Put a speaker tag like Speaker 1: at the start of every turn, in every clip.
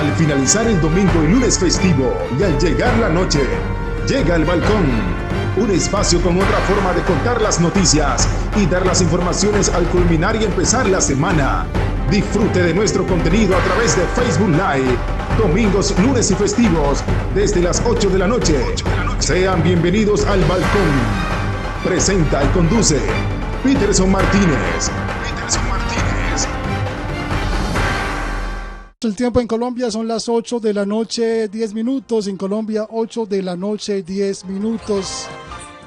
Speaker 1: Al finalizar el domingo y lunes festivo y al llegar la noche, llega El Balcón, un espacio con otra forma de contar las noticias y dar las informaciones al culminar y empezar la semana. Disfrute de nuestro contenido a través de Facebook Live, domingos, lunes y festivos, desde las 8 de la noche. Sean bienvenidos al Balcón. Presenta y conduce Peterson Martínez.
Speaker 2: El tiempo en Colombia son las 8 de la noche, 10 minutos. En Colombia, 8 de la noche, 10 minutos.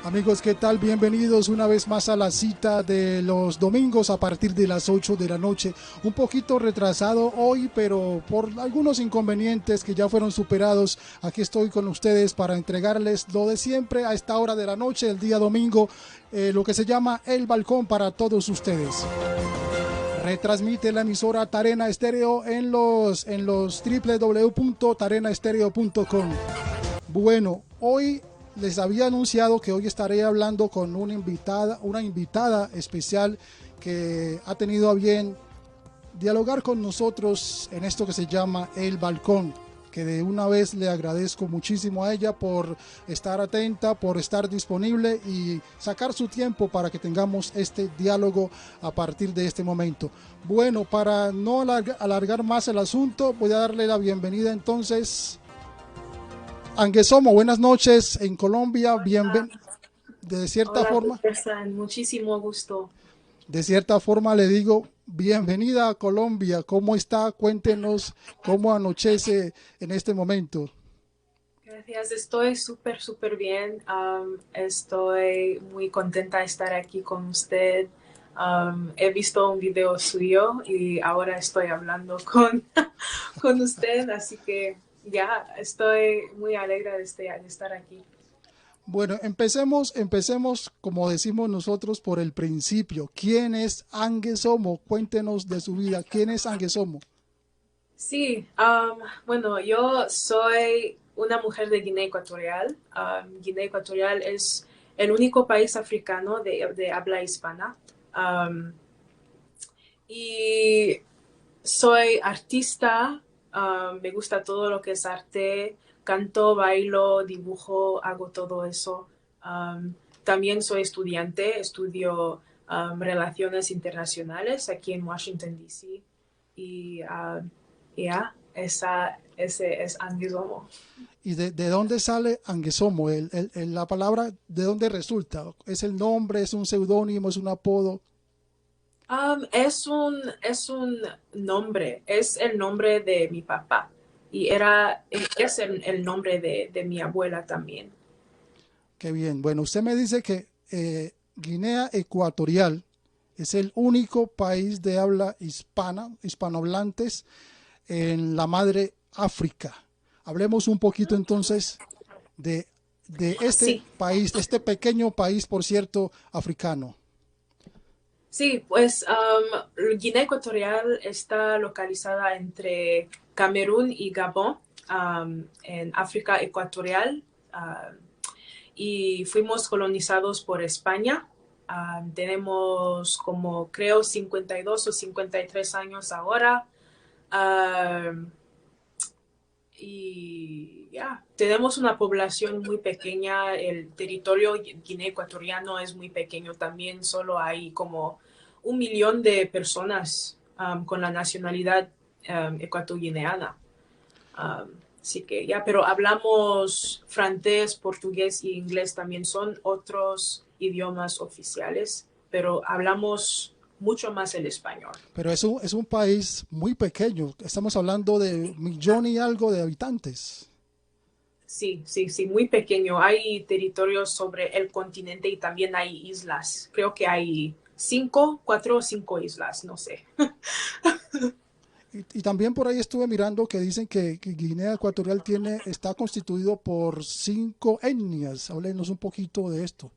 Speaker 2: Amigos, ¿qué tal? Bienvenidos una vez más a la cita de los domingos a partir de las 8 de la noche. Un poquito retrasado hoy, pero por algunos inconvenientes que ya fueron superados, aquí estoy con ustedes para entregarles lo de siempre a esta hora de la noche, el día domingo, lo que se llama El Balcón para todos ustedes. Retransmite la emisora Tarena Estéreo en los www.tarenaestereo.com. Bueno, hoy les había anunciado que hoy estaré hablando con una invitada especial que ha tenido a bien dialogar con nosotros en esto que se llama El Balcón, que de una vez le agradezco muchísimo a ella por estar atenta, por estar disponible y sacar su tiempo para que tengamos este diálogo a partir de este momento. Bueno, para no alargar más el asunto, voy a darle la bienvenida entonces. Anguesomo, buenas noches en Colombia, de cierta
Speaker 3: Hola,
Speaker 2: forma.
Speaker 3: Peterson, muchísimo gusto.
Speaker 2: De cierta forma le digo, bienvenida a Colombia. ¿Cómo está? Cuéntenos cómo anochece en este momento.
Speaker 3: Gracias, estoy súper bien. Estoy muy contenta de estar aquí con usted. He visto un video suyo y ahora estoy hablando con usted, así que ya estoy muy alegre de estar aquí.
Speaker 2: Bueno, empecemos, como decimos nosotros, por el principio. ¿Quién es Anguesomo? Cuéntenos de su vida. ¿Quién es Anguesomo?
Speaker 3: Sí, bueno, yo soy una mujer de Guinea Ecuatorial. Guinea Ecuatorial es el único país africano de habla hispana. Y soy artista, me gusta todo lo que es arte. Canto, bailo, dibujo, hago todo eso. También soy estudiante, estudio relaciones internacionales aquí en Washington, D.C. Y ese es Anguesomo.
Speaker 2: ¿Y de dónde sale Anguesomo? La palabra, ¿de dónde resulta? ¿Es el nombre, es un seudónimo, es un apodo?
Speaker 3: Es un nombre, es el nombre de mi papá. Y es el nombre de mi abuela también.
Speaker 2: Qué bien. Bueno, usted me dice que Guinea Ecuatorial es el único país de habla hispanohablantes en la madre África. Hablemos un poquito entonces de este país, este pequeño país, por cierto, africano.
Speaker 3: Sí, pues Guinea Ecuatorial está localizada entre Camerún y Gabón, en África Ecuatorial, y fuimos colonizados por España. Tenemos como creo 52 o 53 años ahora. Y tenemos una población muy pequeña. El territorio guinea ecuatoriano es muy pequeño también. Solo hay como 1 millón de personas con la nacionalidad ecuatoguineana. Así que pero hablamos francés, portugués y inglés también. Son otros idiomas oficiales, pero hablamos mucho más el español.
Speaker 2: Pero es un país muy pequeño. Estamos hablando de 1 millón y algo de habitantes.
Speaker 3: Sí, muy pequeño. Hay territorios sobre el continente y también hay islas. Creo que hay 4 o 5 islas, no sé.
Speaker 2: Y también por ahí estuve mirando que dicen que Guinea Ecuatorial está constituido por 5 etnias. Háblenos un poquito de esto.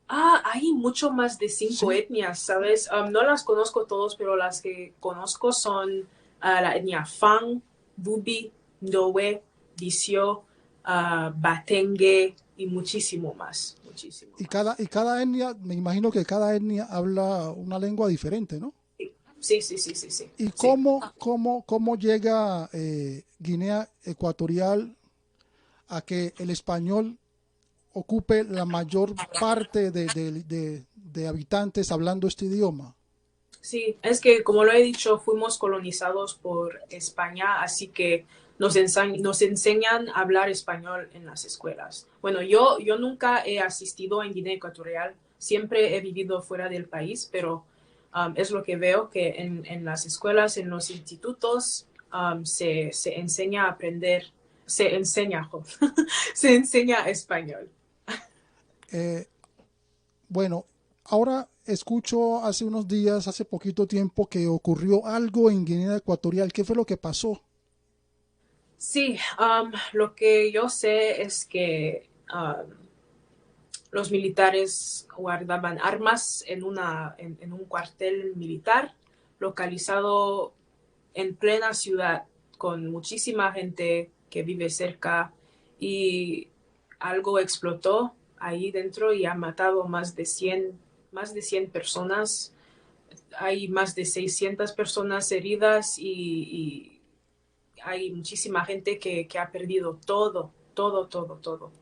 Speaker 3: Hay mucho más de 5 etnias, ¿sabes? No las conozco todos, pero las que conozco son la etnia Fang, Bubi, Ndowe, Disio, Batengue y muchísimo más. Muchísimo
Speaker 2: y cada etnia, me imagino que cada etnia habla una lengua diferente, ¿no?
Speaker 3: Sí, sí, sí, sí, sí.
Speaker 2: ¿Y
Speaker 3: Sí.
Speaker 2: cómo llega Guinea Ecuatorial a que el español ocupe la mayor parte de habitantes hablando este idioma?
Speaker 3: Sí, es que como lo he dicho, fuimos colonizados por España, así que nos enseñan a hablar español en las escuelas. Bueno, yo nunca he asistido en Guinea Ecuatorial, siempre he vivido fuera del país, pero es lo que veo que en las escuelas, en los institutos, se enseña a aprender, se enseña, se enseña español.
Speaker 2: Eh, bueno, ahora escucho hace unos días, hace poquito tiempo, que ocurrió algo en Guinea Ecuatorial. ¿Qué fue lo que pasó?
Speaker 3: Sí, lo que yo sé es que los militares guardaban armas en un cuartel militar localizado en plena ciudad con muchísima gente que vive cerca y algo explotó ahí dentro y ha matado más de 100 personas. Hay más de 600 personas heridas y hay muchísima gente que ha perdido todo, todo, todo, todo.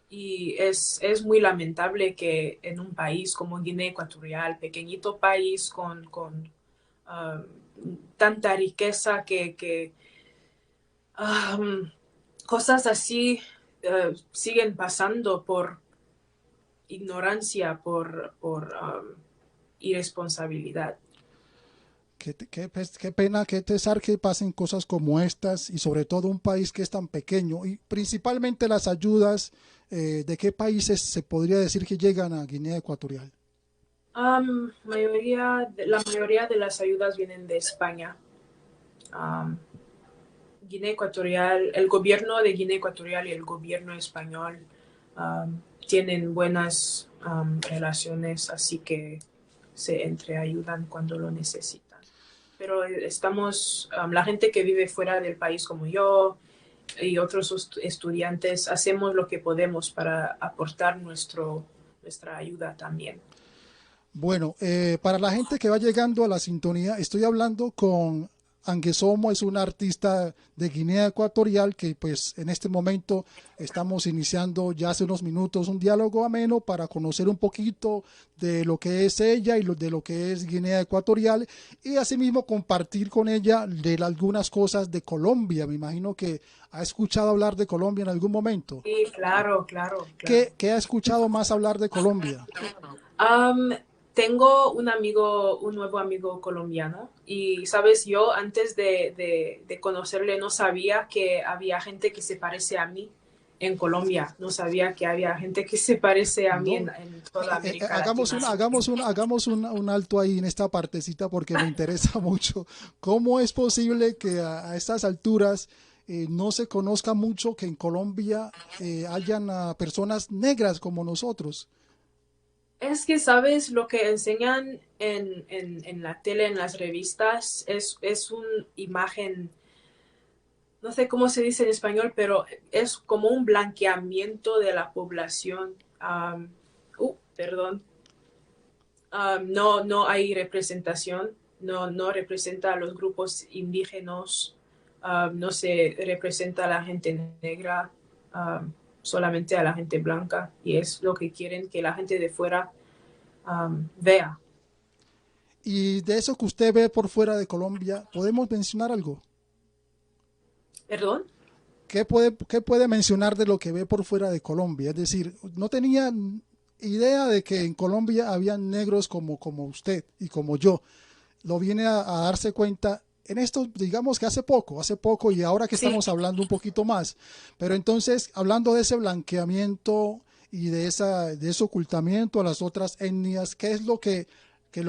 Speaker 3: Y es muy lamentable que en un país como Guinea Ecuatorial, pequeñito país con tanta riqueza um, cosas así siguen pasando por ignorancia, por irresponsabilidad.
Speaker 2: Qué pena, qué pesar que pasen cosas como estas y sobre todo un país que es tan pequeño y principalmente las ayudas de qué países se podría decir que llegan a Guinea Ecuatorial.
Speaker 3: La mayoría de las ayudas vienen de España. Um, Guinea Ecuatorial, el gobierno de Guinea Ecuatorial y el gobierno español tienen buenas relaciones, así que se entreayudan cuando lo necesitan. Pero la gente que vive fuera del país como yo y otros estudiantes, hacemos lo que podemos para aportar nuestra ayuda también.
Speaker 2: Bueno, para la gente que va llegando a la sintonía, estoy hablando con Anguesomo, es un artista de Guinea Ecuatorial que pues en este momento estamos iniciando ya hace unos minutos un diálogo ameno para conocer un poquito de lo que es ella y de lo que es Guinea Ecuatorial y asimismo compartir con ella de algunas cosas de Colombia. Me imagino que ha escuchado hablar de Colombia en algún momento.
Speaker 3: Sí, claro, claro, claro.
Speaker 2: ¿Qué ha escuchado más hablar de Colombia?
Speaker 3: Um, Tengo un nuevo amigo colombiano y, sabes, yo antes de conocerle no sabía que había gente que se parece a mí en Colombia, no sabía que había gente que se parece a mí
Speaker 2: No,
Speaker 3: en toda América
Speaker 2: hagamos
Speaker 3: Latina.
Speaker 2: un alto ahí en esta partecita porque me interesa mucho. ¿Cómo es posible que a estas alturas no se conozca mucho que en Colombia hayan personas negras como nosotros?
Speaker 3: Es que, sabes, lo que enseñan en la tele, en las revistas, es una imagen, no sé cómo se dice en español, pero es como un blanqueamiento de la población. Perdón. No hay representación, no representa a los grupos indígenas, no se representa a la gente negra, solamente a la gente blanca, y es lo que quieren que la gente de fuera vea.
Speaker 2: Y de eso que usted ve por fuera de Colombia, ¿podemos mencionar algo?
Speaker 3: ¿Perdón?
Speaker 2: Qué puede mencionar de lo que ve por fuera de Colombia? Es decir, no tenía idea de que en Colombia había negros como usted y como yo. Lo viene a darse cuenta en esto, digamos que hace poco y ahora que
Speaker 3: Sí.
Speaker 2: estamos hablando un poquito más. Pero entonces, hablando de ese blanqueamiento y de ese ocultamiento a las otras etnias, ¿qué es lo que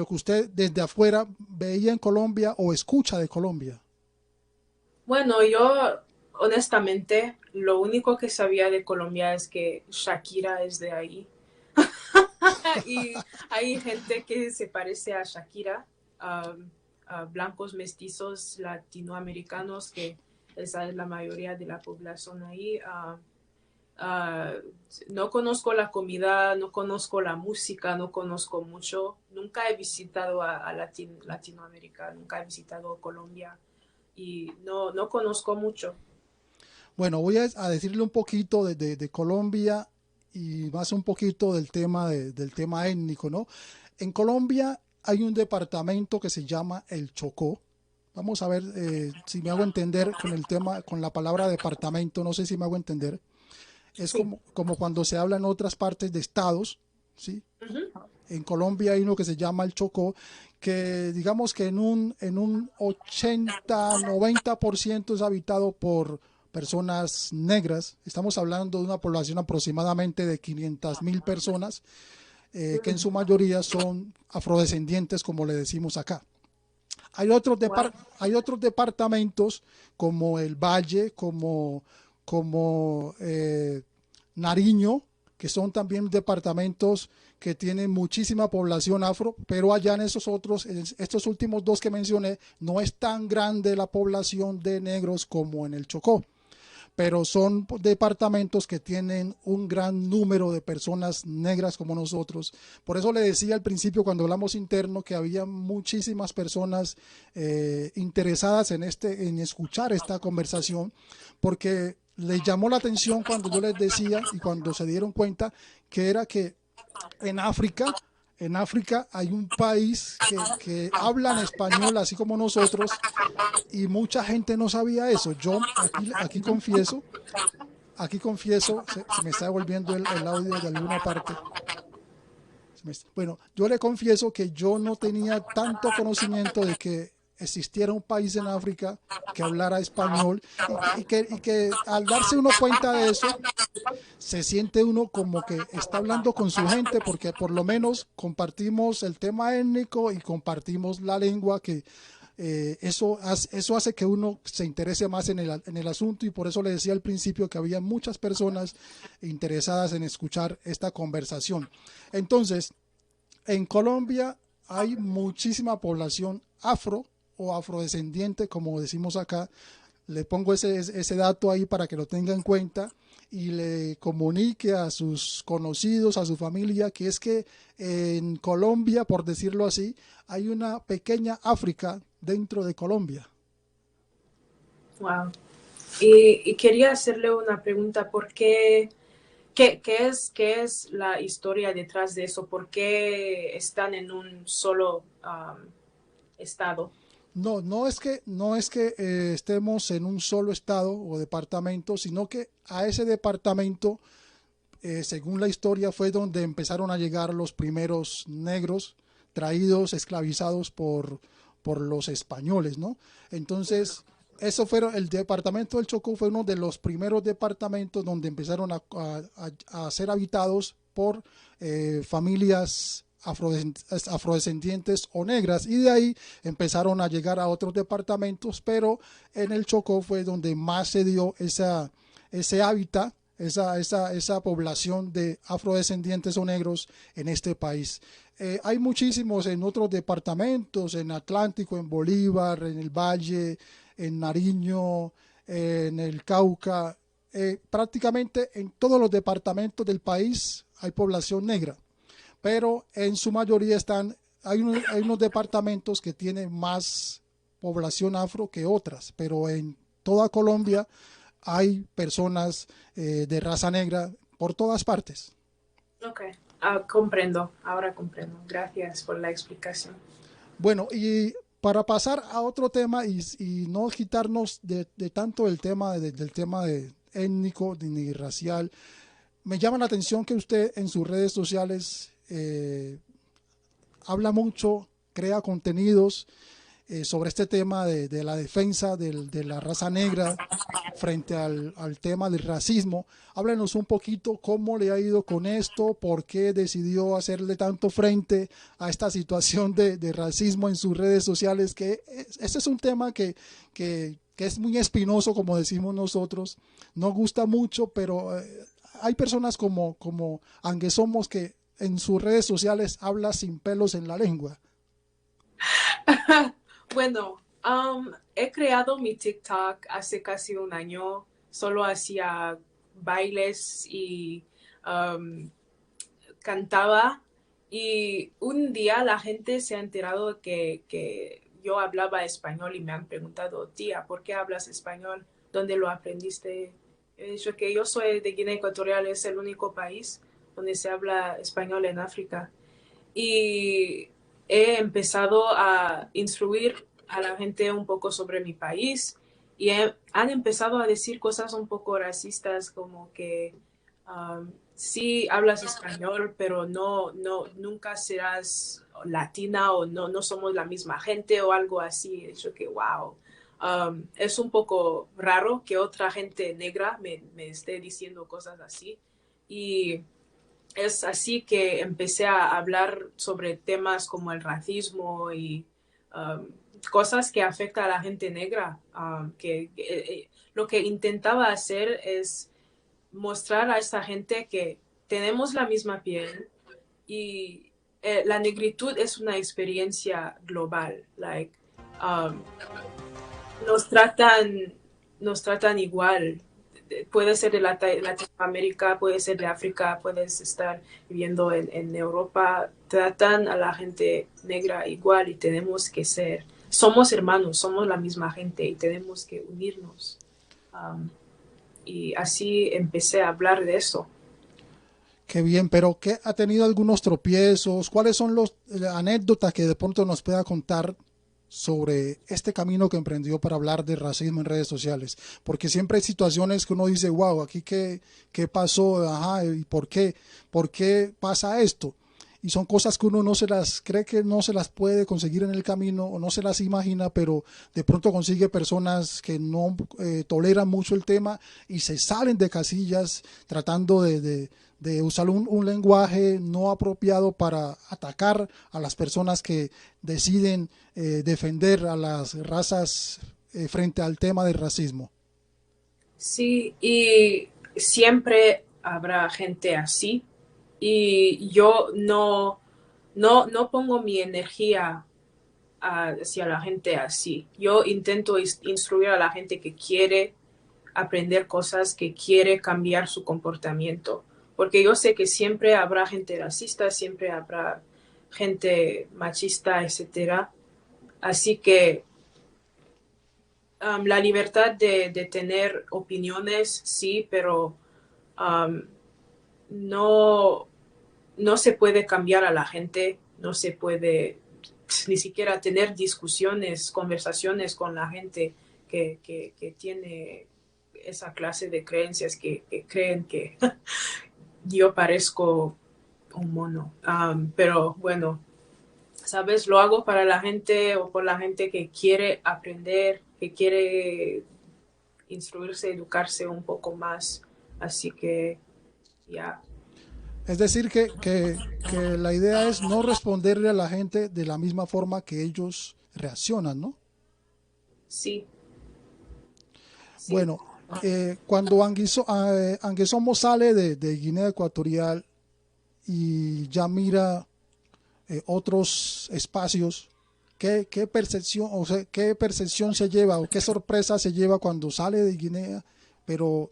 Speaker 2: usted desde afuera veía en Colombia o escucha de Colombia?
Speaker 3: Bueno, yo honestamente lo único que sabía de Colombia es que Shakira es de ahí. Y hay gente que se parece a Shakira, a blancos mestizos latinoamericanos, que esa es la mayoría de la población ahí. Ah, no conozco la comida, no conozco la música, no conozco mucho. Nunca he visitado a Latinoamérica, nunca he visitado Colombia y no conozco mucho.
Speaker 2: Bueno, voy a decirle un poquito de Colombia y más un poquito del tema, del tema étnico, ¿no? En Colombia hay un departamento que se llama el Chocó. Vamos a ver si me hago entender con el tema, con la palabra departamento, no sé si me hago entender. Es
Speaker 3: Sí.
Speaker 2: como cuando se habla en otras partes de estados, ¿sí?
Speaker 3: Ujú.
Speaker 2: En Colombia hay uno que se llama el Chocó, que digamos que en un 80-90% es habitado por personas negras. Estamos hablando de una población aproximadamente de 500.000 personas, que en su mayoría son afrodescendientes, como le decimos acá.
Speaker 3: Wow.
Speaker 2: Hay otros departamentos como el Valle, como Nariño, que son también departamentos que tienen muchísima población afro, pero allá en esos otros, en estos últimos dos que mencioné, no es tan grande la población de negros como en el Chocó, pero son departamentos que tienen un gran número de personas negras como nosotros. Por eso le decía al principio cuando hablamos interno que había muchísimas personas interesadas en escuchar esta conversación, porque les llamó la atención cuando yo les decía y cuando se dieron cuenta que era que en África, en África hay un país que hablan español así como nosotros y mucha gente no sabía eso. Yo aquí confieso, se me está devolviendo el audio de alguna parte. Bueno, yo le confieso que yo no tenía tanto conocimiento de que existiera un país en África que hablara español y que al darse uno cuenta de eso, se siente uno como que está hablando con su gente porque por lo menos compartimos el tema étnico y compartimos la lengua que eso hace que uno se interese más en el asunto y por eso le decía al principio que había muchas personas interesadas en escuchar esta conversación. Entonces, en Colombia hay muchísima población afro o afrodescendiente, como decimos acá. Le pongo ese dato ahí para que lo tenga en cuenta y le comunique a sus conocidos, a su familia, que es que en Colombia, por decirlo así, hay una pequeña África dentro de Colombia.
Speaker 3: Wow. Y quería hacerle una pregunta, ¿por qué? Qué es la historia detrás de eso? ¿Por qué están en un solo estado?
Speaker 2: No, no es que estemos en un solo estado o departamento, sino que a ese departamento, según la historia, fue donde empezaron a llegar los primeros negros traídos, esclavizados por los españoles, ¿no? Entonces, el departamento del Chocó fue uno de los primeros departamentos donde empezaron a ser habitados por familias afrodescendientes o negras y de ahí empezaron a llegar a otros departamentos, pero en el Chocó fue donde más se dio ese hábitat, esa población de afrodescendientes o negros en este país. Hay muchísimos en otros departamentos, en Atlántico, en Bolívar, en el Valle, en Nariño, en el Cauca. Prácticamente en todos los departamentos del país hay población negra, pero en su mayoría hay unos departamentos que tienen más población afro que otras, pero en toda Colombia hay personas de raza negra por todas partes.
Speaker 3: Ok, comprendo, ahora comprendo. Gracias por la explicación.
Speaker 2: Bueno, y para pasar a otro tema y no quitarnos de tanto el tema del tema de étnico ni racial, me llama la atención que usted en sus redes sociales habla mucho, crea contenidos sobre este tema de la defensa de la raza negra frente al tema del racismo. Háblenos un poquito cómo le ha ido con esto, por qué decidió hacerle tanto frente a esta situación de racismo en sus redes sociales, que este es un tema que es muy espinoso, como decimos nosotros, no gusta mucho, pero hay personas como Angue Somos que en sus redes sociales habla sin pelos en la lengua.
Speaker 3: Bueno, he creado mi TikTok hace casi un año. Solo hacía bailes y cantaba. Y un día la gente se ha enterado que yo hablaba español y me han preguntado, tía, ¿por qué hablas español? ¿Dónde lo aprendiste? He dicho que yo soy de Guinea Ecuatorial, es el único país donde se habla español en África. Y he empezado a instruir a la gente un poco sobre mi país y han empezado a decir cosas un poco racistas como que sí hablas español, pero nunca serás latina o no somos la misma gente o algo así. He dicho que wow. Es un poco raro que otra gente negra me esté diciendo cosas así. Y es así que empecé a hablar sobre temas como el racismo y cosas que afectan a la gente negra. Lo que intentaba hacer es mostrar a esta gente que tenemos la misma piel y la negritud es una experiencia global. Um, nos tratan, nos tratan igual. Puede ser de Latinoamérica, puede ser de África, puedes estar viviendo en Europa. Tratan a la gente negra igual y tenemos que ser. Somos hermanos, somos la misma gente y tenemos que unirnos. Y así empecé a hablar de eso.
Speaker 2: Qué bien, pero ¿qué ha tenido algunos tropiezos? ¿Cuáles son las anécdotas que de pronto nos pueda contar sobre este camino que emprendió para hablar de racismo en redes sociales? Porque siempre hay situaciones que uno dice, wow, aquí qué pasó, ajá, y por qué pasa esto. Y son cosas que uno no se las cree, que no se las puede conseguir en el camino o no se las imagina, pero de pronto consigue personas que no toleran mucho el tema y se salen de casillas tratando de usar un lenguaje no apropiado para atacar a las personas que deciden defender a las razas frente al tema del racismo.
Speaker 3: Sí, y siempre habrá gente así. Y yo no pongo mi energía hacia la gente así. Yo intento instruir a la gente que quiere aprender cosas, que quiere cambiar su comportamiento. Porque yo sé que siempre habrá gente racista, siempre habrá gente machista, etcétera. Así que la libertad de tener opiniones, sí, pero no, no se puede cambiar a la gente, no se puede ni siquiera tener discusiones, conversaciones con la gente que tiene esa clase de creencias que creen que yo parezco un mono. Pero bueno, ¿sabes? Lo hago para la gente o por la gente que quiere aprender, que quiere instruirse, educarse un poco más. Así que ya.
Speaker 2: Es decir, que la idea es no responderle a la gente de la misma forma que ellos reaccionan, ¿no?
Speaker 3: Sí, sí.
Speaker 2: Bueno, cuando Anguissomo sale de Guinea Ecuatorial y ya mira otros espacios, ¿qué percepción, o sea, qué percepción se lleva o qué sorpresa se lleva cuando sale de Guinea, pero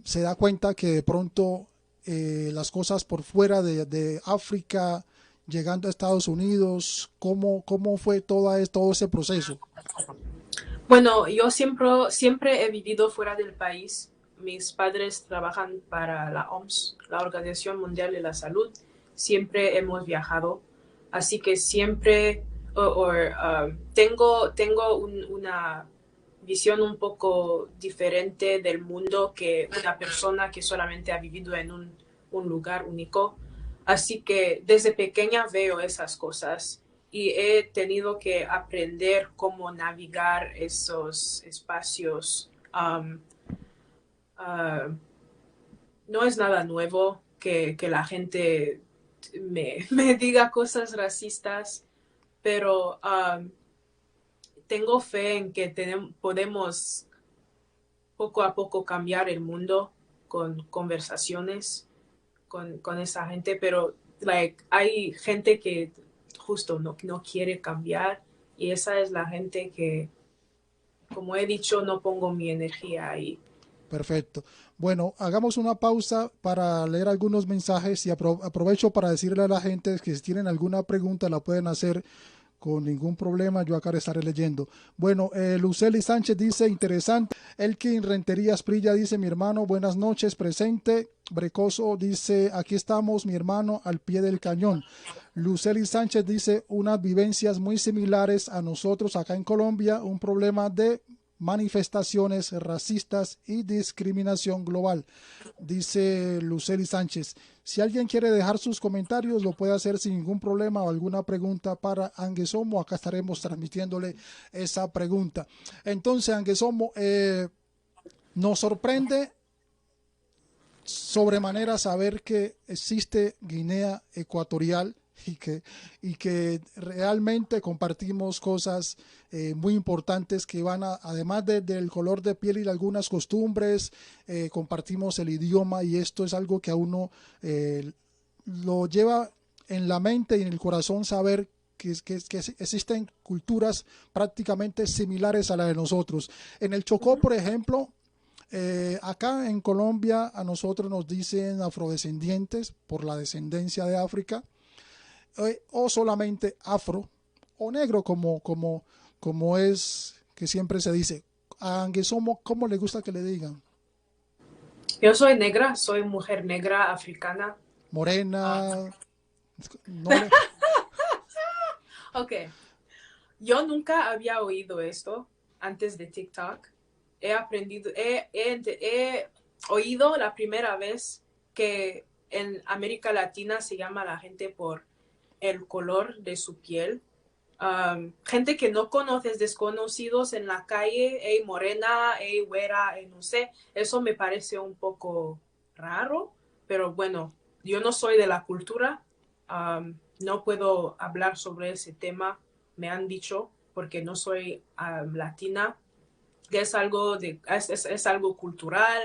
Speaker 2: se da cuenta que de pronto las cosas por fuera de África, llegando a Estados Unidos, cómo fue todo ese proceso?
Speaker 3: Bueno, yo siempre he vivido fuera del país. Mis padres trabajan para la OMS, la Organización Mundial de la Salud. Siempre hemos viajado, así que siempre tengo una visión un poco diferente del mundo que una persona que solamente ha vivido en un lugar único. Así que desde pequeña veo esas cosas y he tenido que aprender cómo navegar esos espacios. No es nada nuevo que la gente me diga cosas racistas, pero tengo fe en que podemos poco a poco cambiar el mundo con conversaciones con esa gente, pero hay gente que justo no quiere cambiar y esa es la gente que, como he dicho, no pongo mi energía ahí.
Speaker 2: Perfecto. Bueno, hagamos una pausa para leer algunos mensajes y aprovecho para decirle a la gente que si tienen alguna pregunta la pueden hacer con ningún problema. Yo acá le estaré leyendo. Bueno, Luceli Sánchez dice, interesante. Elkin Renterías Prilla dice, mi hermano, buenas noches, presente. Brecoso dice, aquí estamos, mi hermano, al pie del cañón. Luceli Sánchez dice, unas vivencias muy similares a nosotros acá en Colombia, un problema de manifestaciones racistas y discriminación global, dice Luceli Sánchez. Si alguien quiere dejar sus comentarios, lo puede hacer sin ningún problema o alguna pregunta para Anguesomo. Acá estaremos transmitiéndole esa pregunta. Entonces, Anguesomo, nos sorprende sobremanera saber que existe Guinea Ecuatorial y que realmente compartimos cosas muy importantes que van además del color de piel y algunas costumbres, compartimos el idioma y esto es algo que a uno lo lleva en la mente y en el corazón saber que existen culturas prácticamente similares a la de nosotros. En el Chocó, por ejemplo, acá en Colombia a nosotros nos dicen afrodescendientes por la descendencia de África, o solamente afro o negro como es que siempre se dice. A Anguesomo, ¿cómo le gusta que le digan?
Speaker 3: Yo soy negra, soy mujer negra africana.
Speaker 2: Morena. No le...
Speaker 3: Ok, yo nunca había oído esto antes de TikTok. He oído la primera vez que en América Latina se llama a la gente por el color de su piel. Gente que no conoces, desconocidos en la calle, hey morena, hey güera, hey no sé, eso me parece un poco raro, pero bueno, yo no soy de la cultura, no puedo hablar sobre ese tema, me han dicho, porque no soy latina, que es algo, es algo cultural,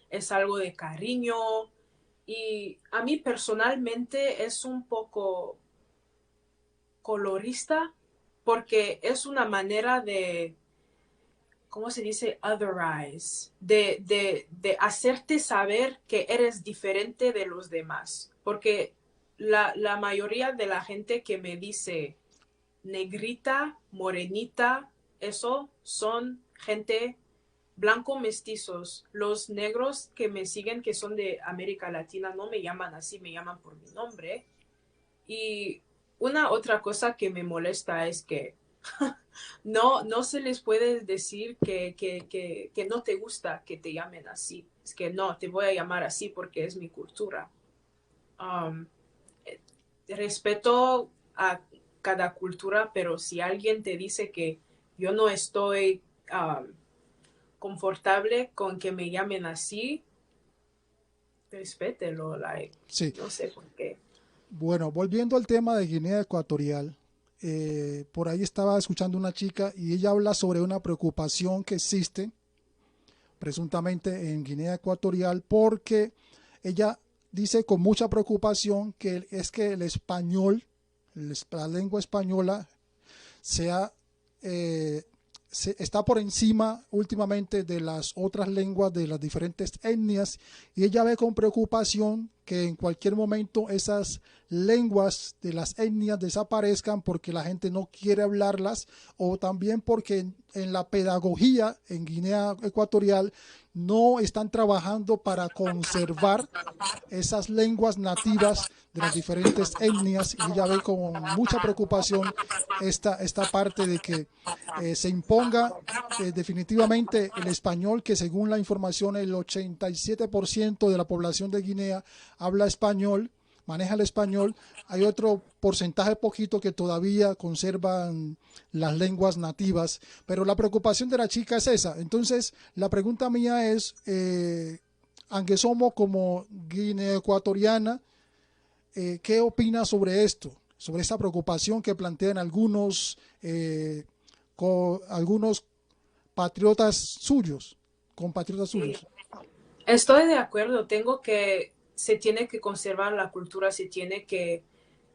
Speaker 3: es algo de cariño, y a mí personalmente es un poco colorista porque es una manera de, ¿cómo se dice? Otherize, de hacerte saber que eres diferente de los demás. Porque la mayoría de la gente que me dice negrita, morenita, eso son gente blanco mestizos. Los negros que me siguen, que son de América Latina, no me llaman así, me llaman por mi nombre. Y una otra cosa que me molesta es que no se les puede decir que no te gusta que te llamen así. Es que no, te voy a llamar así porque es mi cultura. Um, Respeto a cada cultura, pero si alguien te dice que yo no estoy confortable con que me llamen así, respételo, like,
Speaker 2: Sí.
Speaker 3: no sé por qué.
Speaker 2: Bueno, volviendo al tema de Guinea Ecuatorial, por ahí estaba escuchando una chica y ella habla sobre una preocupación que existe presuntamente en Guinea Ecuatorial porque ella dice con mucha preocupación que es que el español, la lengua española, sea, está por encima últimamente de las otras lenguas de las diferentes etnias y ella ve con preocupación que en cualquier momento esas lenguas de las etnias desaparezcan porque la gente no quiere hablarlas o también porque en la pedagogía en Guinea Ecuatorial no están trabajando para conservar esas lenguas nativas de las diferentes etnias y ella ve con mucha preocupación esta parte de que se imponga definitivamente el español, que según la información el 87% de la población de Guinea habla español, maneja el español. Hay otro porcentaje poquito que todavía conservan las lenguas nativas, pero la preocupación de la chica es esa. Entonces, la pregunta mía es, Anguesomo como guinea ecuatoriana, ¿qué opina sobre esto? Sobre esa preocupación que plantean algunos patriotas suyos, compatriotas suyos.
Speaker 3: Sí. Estoy de acuerdo, se tiene que conservar la cultura, se tiene que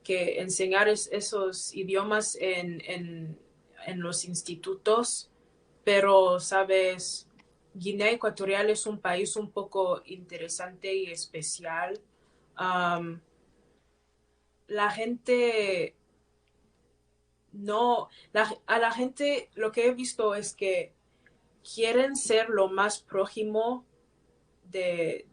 Speaker 3: enseñar esos idiomas en los institutos, pero, sabes, Guinea Ecuatorial es un país un poco interesante y especial. Um, la gente no, a la gente lo que he visto es que quieren ser lo más prójimo del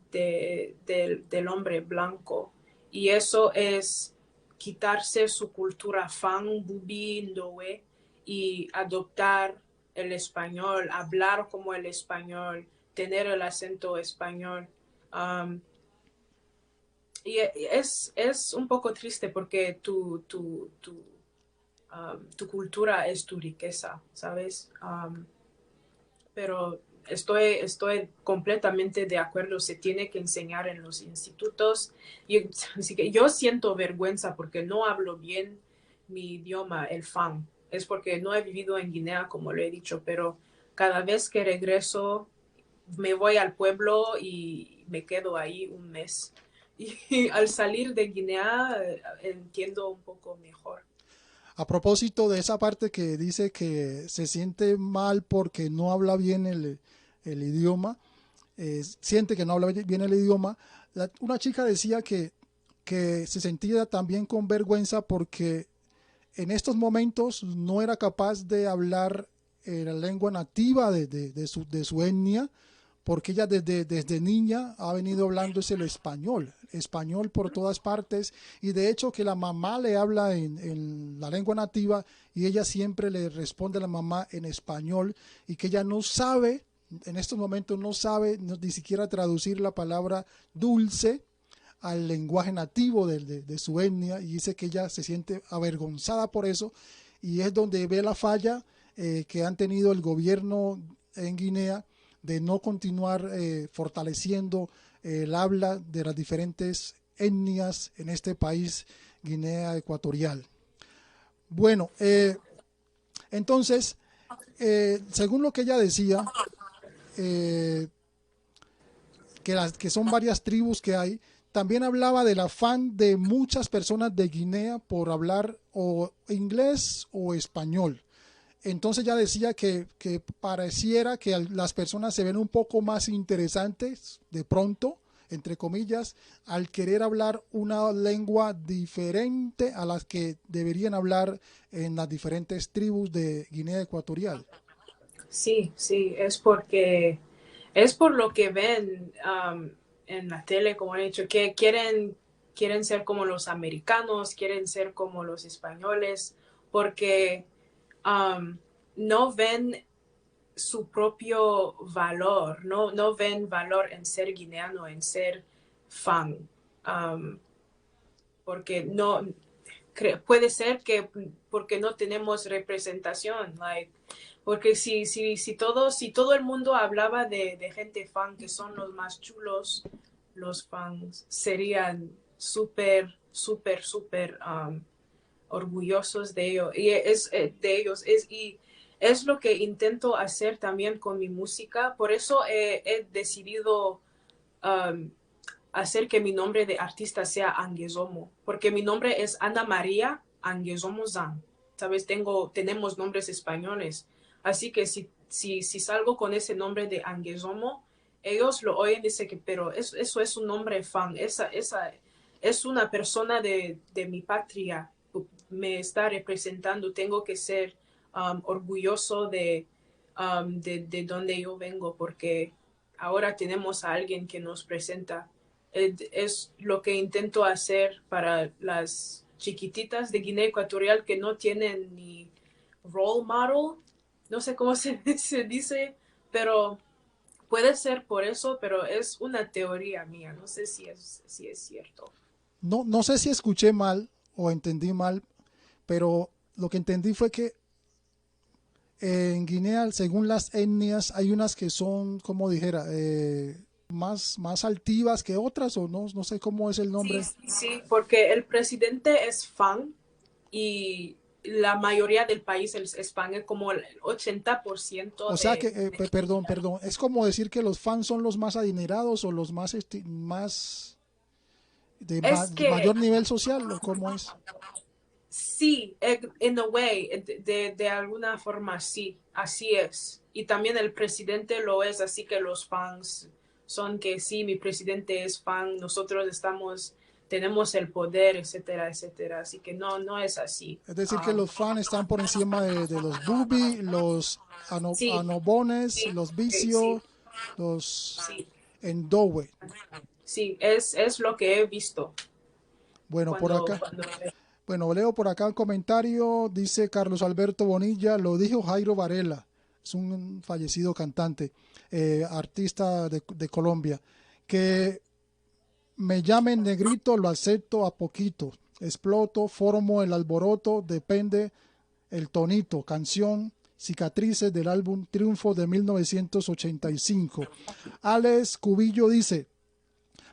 Speaker 3: hombre blanco. Y eso es quitarse su cultura fan, bubi, ndowe, y adoptar el español, hablar como el español, tener el acento español. Y es un poco triste porque tu cultura es tu riqueza, ¿sabes? Pero estoy completamente de acuerdo, se tiene que enseñar en los institutos. Así que yo siento vergüenza porque no hablo bien mi idioma, el Fang. Es porque no he vivido en Guinea, como lo he dicho, pero cada vez que regreso me voy al pueblo y me quedo ahí un mes. Y al salir de Guinea entiendo un poco mejor.
Speaker 2: A propósito de esa parte que dice que se siente mal porque no habla bien el idioma, siente que no habla bien el idioma, una chica decía que se sentía también con vergüenza porque en estos momentos no era capaz de hablar la lengua nativa de su etnia, porque ella desde niña ha venido hablando el español por todas partes, y de hecho que la mamá le habla en la lengua nativa y ella siempre le responde a la mamá en español, y que ella no sabe, en estos momentos no sabe ni siquiera traducir la palabra dulce al lenguaje nativo de su etnia, y dice que ella se siente avergonzada por eso, y es donde ve la falla que han tenido el gobierno en Guinea de no continuar fortaleciendo el habla de las diferentes etnias en este país, Guinea Ecuatorial. Bueno, entonces, según lo que ella decía, que son varias tribus que hay, también hablaba del afán de muchas personas de Guinea por hablar o inglés o español. Entonces ya decía que pareciera que las personas se ven un poco más interesantes de pronto, entre comillas, al querer hablar una lengua diferente a las que deberían hablar en las diferentes tribus de Guinea Ecuatorial.
Speaker 3: Sí, sí, es por lo que ven en la tele, como he dicho, que quieren ser como los americanos, quieren ser como los españoles, porque no ven su propio valor, no ven valor en ser guineano, en ser fan, porque no, puede ser que porque no tenemos representación, porque si todo el mundo hablaba de gente fan, que son los más chulos, los fans serían súper orgullosos de ellos. Y es lo que intento hacer también con mi música. Por eso he decidido hacer que mi nombre de artista sea Angezomo, porque mi nombre es Ana María Angezomo Zan. ¿Sabes? Tenemos nombres españoles. Así que si salgo con ese nombre de Angezomo, ellos lo oyen y dicen que, pero eso es un nombre fan. Esa es una persona de mi patria. Me está representando. Tengo que ser orgulloso de donde yo vengo, porque ahora tenemos a alguien que nos presenta. Es lo que intento hacer para las chiquititas de Guinea Ecuatorial que no tienen ni role model, no sé cómo se dice, pero puede ser por eso, pero es una teoría mía, no sé si es cierto.
Speaker 2: No sé si escuché mal o entendí mal, pero lo que entendí fue que en Guinea, según las etnias, hay unas que son, como dijera, más altivas que otras, o no sé cómo es el nombre.
Speaker 3: Sí, porque el presidente es fan y la mayoría del país es fan, es como el 80%.
Speaker 2: O sea que, perdón, es como decir que los fans son los más adinerados o los más de mayor nivel social, ¿o cómo es?
Speaker 3: Sí, in a way, de alguna forma sí, así es. Y también el presidente lo es, así que los fans son que sí, mi presidente es fan, nosotros tenemos el poder, etcétera, etcétera. Así que no es así.
Speaker 2: Es decir, que los fans están por encima de los Bubi, los
Speaker 3: Sí,
Speaker 2: Anobones,
Speaker 3: sí,
Speaker 2: los
Speaker 3: sí,
Speaker 2: Vicio, los
Speaker 3: sí,
Speaker 2: Endowe.
Speaker 3: sí, es lo que he visto
Speaker 2: Bueno, por
Speaker 3: cuando,
Speaker 2: acá.
Speaker 3: cuando
Speaker 2: Bueno, leo por acá el comentario, dice Carlos Alberto Bonilla, lo dijo Jairo Varela, es un fallecido cantante, artista de Colombia, que me llamen negrito, lo acepto a poquito, exploto, formo el alboroto, depende el tonito, canción, cicatrices del álbum Triunfo de 1985. Alex Cubillo dice,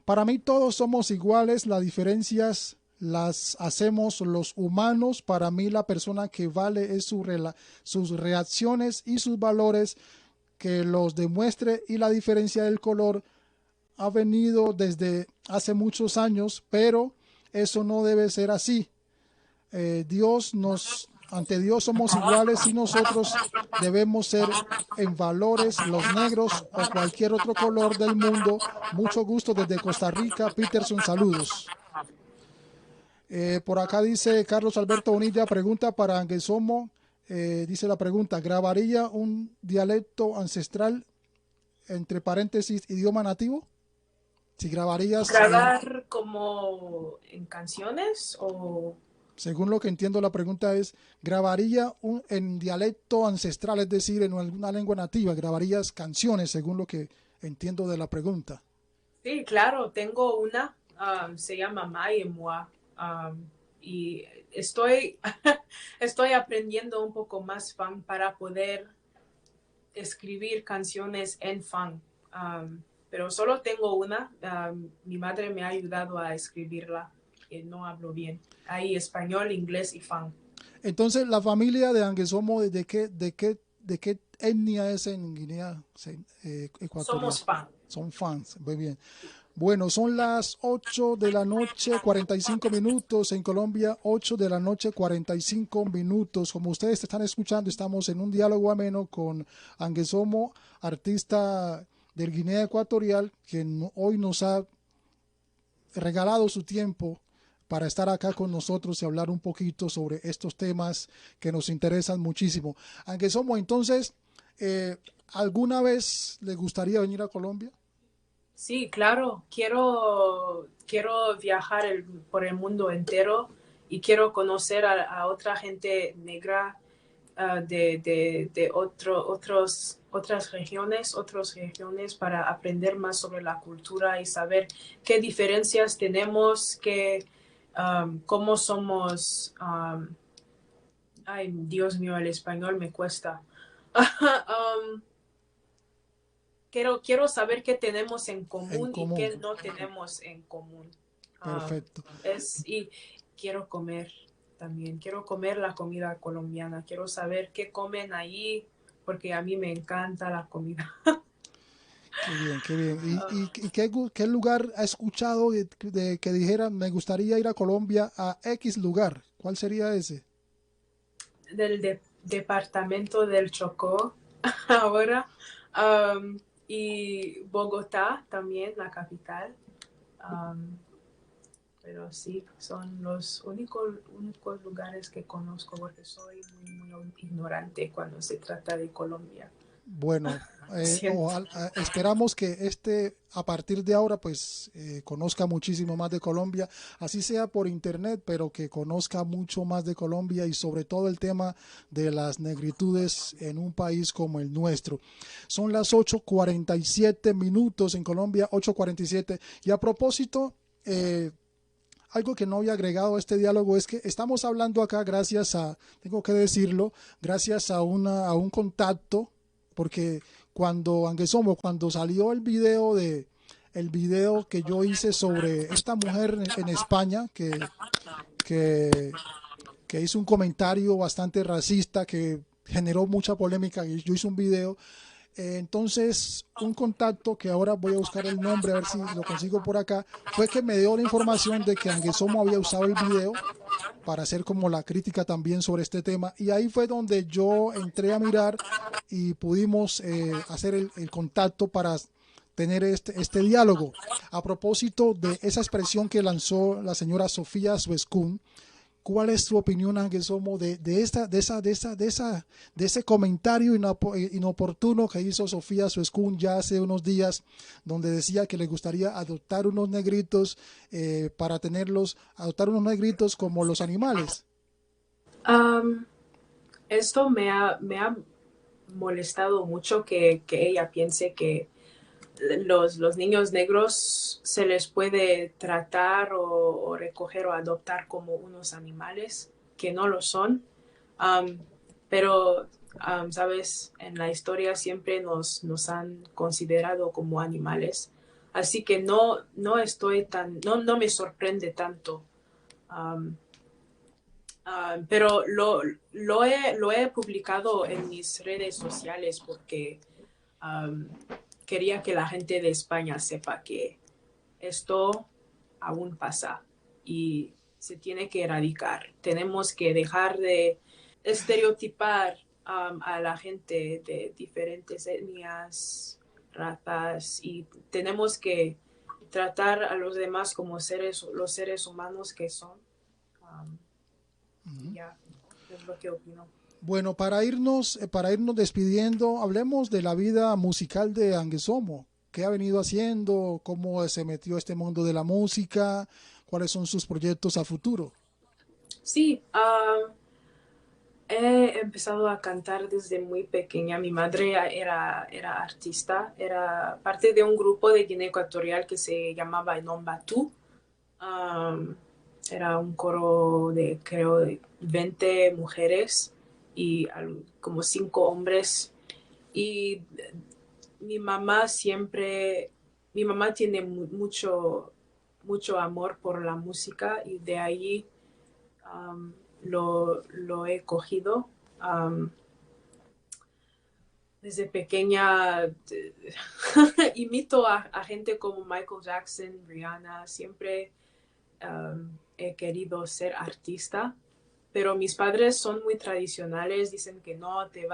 Speaker 2: para mí todos somos iguales, las diferencias las hacemos los humanos. Para mí la persona que vale es sus reacciones y sus valores, que los demuestre, y la diferencia del color ha venido desde hace muchos años, pero eso no debe ser así. Ante Dios somos iguales y nosotros debemos ser en valores los negros o cualquier otro color del mundo. Mucho gusto desde Costa Rica. Peterson, saludos. Por acá dice Carlos Alberto Bonilla, pregunta para Anguesomo. Dice la pregunta, ¿grabaría un dialecto ancestral, entre paréntesis, idioma nativo? Si grabarías...
Speaker 3: ¿Grabar como en canciones o...?
Speaker 2: Según lo que entiendo, la pregunta es, ¿grabaría en dialecto ancestral, es decir, en alguna lengua nativa? ¿Grabarías canciones, según lo que entiendo de la pregunta?
Speaker 3: Sí, claro, tengo una, se llama Mayemwa, y estoy aprendiendo un poco más Fang para poder escribir canciones en Fang. Pero solo tengo una, mi madre me ha ayudado a escribirla. No hablo bien. Hay español, inglés y Fang.
Speaker 2: Entonces, la familia de Anguesomo, ¿de qué etnia es en Guinea Ecuatorial?
Speaker 3: Somos Fang.
Speaker 2: Son fans, muy bien. Bueno, son las 8 de la noche, 45 minutos en Colombia, 8 de la noche, 45 minutos. Como ustedes están escuchando, estamos en un diálogo ameno con Anguesomo, artista del Guinea Ecuatorial, quien hoy nos ha regalado su tiempo para estar acá con nosotros y hablar un poquito sobre estos temas que nos interesan muchísimo. Anguesomo, entonces, ¿alguna vez le gustaría venir a Colombia?
Speaker 3: Sí, claro. Quiero viajar por el mundo entero y quiero conocer a otra gente negra de otras regiones para aprender más sobre la cultura y saber qué diferencias tenemos, cómo somos. Ay, Dios mío, el español me cuesta. Quiero saber qué tenemos en común y qué no tenemos en común.
Speaker 2: Perfecto.
Speaker 3: Y quiero comer también. Quiero comer la comida colombiana. Quiero saber qué comen ahí, porque a mí me encanta la comida.
Speaker 2: Qué bien, qué bien. ¿Y qué lugar ha escuchado que dijera, me gustaría ir a Colombia a X lugar? ¿Cuál sería ese?
Speaker 3: Del departamento del Chocó ahora. Y Bogotá también, la capital. Pero sí, son los únicos lugares que conozco porque soy muy ignorante cuando se trata de Colombia.
Speaker 2: Bueno, esperamos que a partir de ahora, pues conozca muchísimo más de Colombia, así sea por internet, pero que conozca mucho más de Colombia y sobre todo el tema de las negritudes en un país como el nuestro. Son las 8:47 minutos en Colombia, 8:47. Y a propósito, algo que no había agregado a este diálogo es que estamos hablando acá tengo que decirlo, gracias a un contacto, porque cuando salió el video que yo hice sobre esta mujer en España que hizo un comentario bastante racista que generó mucha polémica, y yo hice un video. Entonces, un contacto que ahora voy a buscar el nombre, a ver si lo consigo por acá, fue que me dio la información de que Anguesomo había usado el video para hacer como la crítica también sobre este tema. Y ahí fue donde yo entré a mirar y pudimos hacer el contacto para tener este diálogo. A propósito de esa expresión que lanzó la señora Sofía Suescún, ¿cuál es su opinión, Ángel Somo, de ese comentario inoportuno que hizo Sofía Suescún ya hace unos días, donde decía que le gustaría adoptar unos negritos para adoptar unos negritos como los animales?
Speaker 3: Esto me ha molestado mucho que ella piense que los niños negros se les puede tratar o recoger o adoptar como unos animales que no lo son. Pero, sabes, en la historia siempre nos han considerado como animales. Así que no me sorprende tanto. Pero lo he publicado en mis redes sociales porque quería que la gente de España sepa que esto aún pasa y se tiene que erradicar. Tenemos que dejar de estereotipar a la gente de diferentes etnias, razas, y tenemos que tratar a los demás como los seres humanos que son. Ya, es lo que opino.
Speaker 2: Bueno, para irnos despidiendo, hablemos de la vida musical de Ángel Somo. ¿Qué ha venido haciendo? ¿Cómo se metió a este mundo de la música? ¿Cuáles son sus proyectos a futuro?
Speaker 3: Sí, he empezado a cantar desde muy pequeña. Mi madre era artista, era parte de un grupo de Guinea Ecuatorial que se llamaba Enombatu. Era un coro de, creo, de 20 mujeres y como 5 hombres. Y mi mamá tiene mucho amor por la música y de ahí lo he cogido. Desde pequeña imito a gente como Michael Jackson, Rihanna, siempre he querido ser artista, pero mis padres son muy tradicionales, dicen que no, te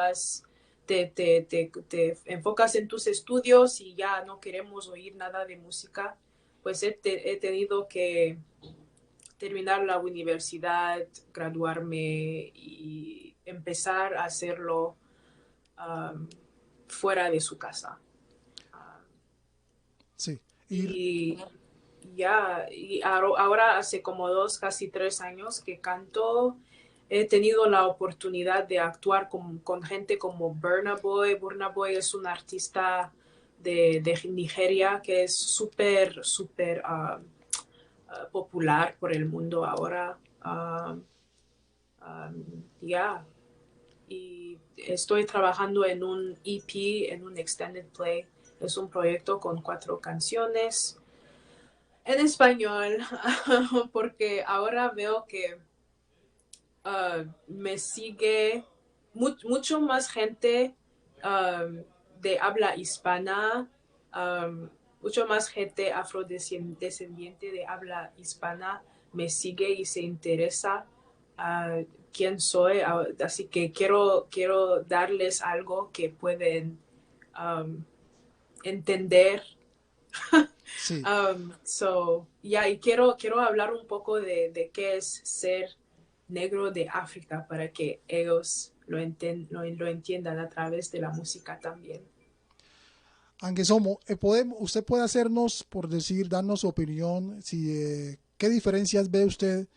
Speaker 3: enfocas en tus estudios y ya no queremos oír nada de música. Pues he tenido que terminar la universidad, graduarme y empezar a hacerlo fuera de su casa.
Speaker 2: Sí.
Speaker 3: Y ahora hace como 2, casi 3 años que canto. He tenido la oportunidad de actuar con gente como Burna Boy. Burna Boy es un artista de Nigeria que es súper popular por el mundo ahora. Y estoy trabajando en un EP, en un extended play. Es un proyecto con 4 canciones en español, porque ahora veo que me sigue mucho más gente de habla hispana, mucho más gente afrodescendiente de habla hispana me sigue y se interesa quién soy, así que quiero darles algo que pueden entender.
Speaker 2: Sí.
Speaker 3: Y quiero hablar un poco de qué es ser negro de África para que ellos lo entiendan a través de la música también.
Speaker 2: Ángel Somo, usted puede hacernos, por decir, darnos su opinión, ¿qué diferencias ve usted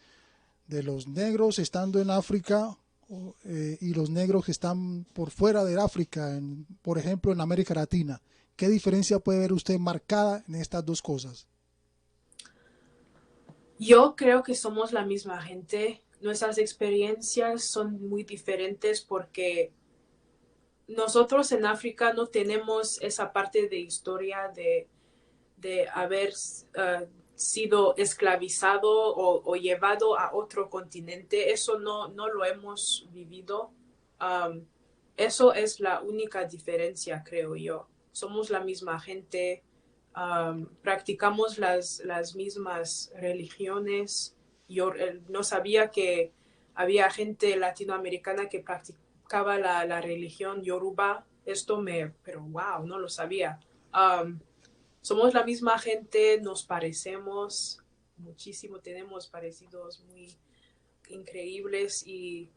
Speaker 2: de los negros estando en África y los negros que están por fuera de África, por ejemplo, en América Latina? ¿Qué diferencia puede ver usted marcada en estas dos cosas?
Speaker 3: Yo creo que somos la misma gente. Nuestras experiencias son muy diferentes porque nosotros en África no tenemos esa parte de historia de haber sido esclavizado o llevado a otro continente. Eso no lo hemos vivido. Eso es la única diferencia, creo yo. Somos la misma gente, practicamos las mismas religiones yo no sabía que había gente latinoamericana que practicaba la religión Yoruba. Pero wow, no lo sabía. Somos la misma gente, nos parecemos muchísimo, tenemos parecidos muy increíbles y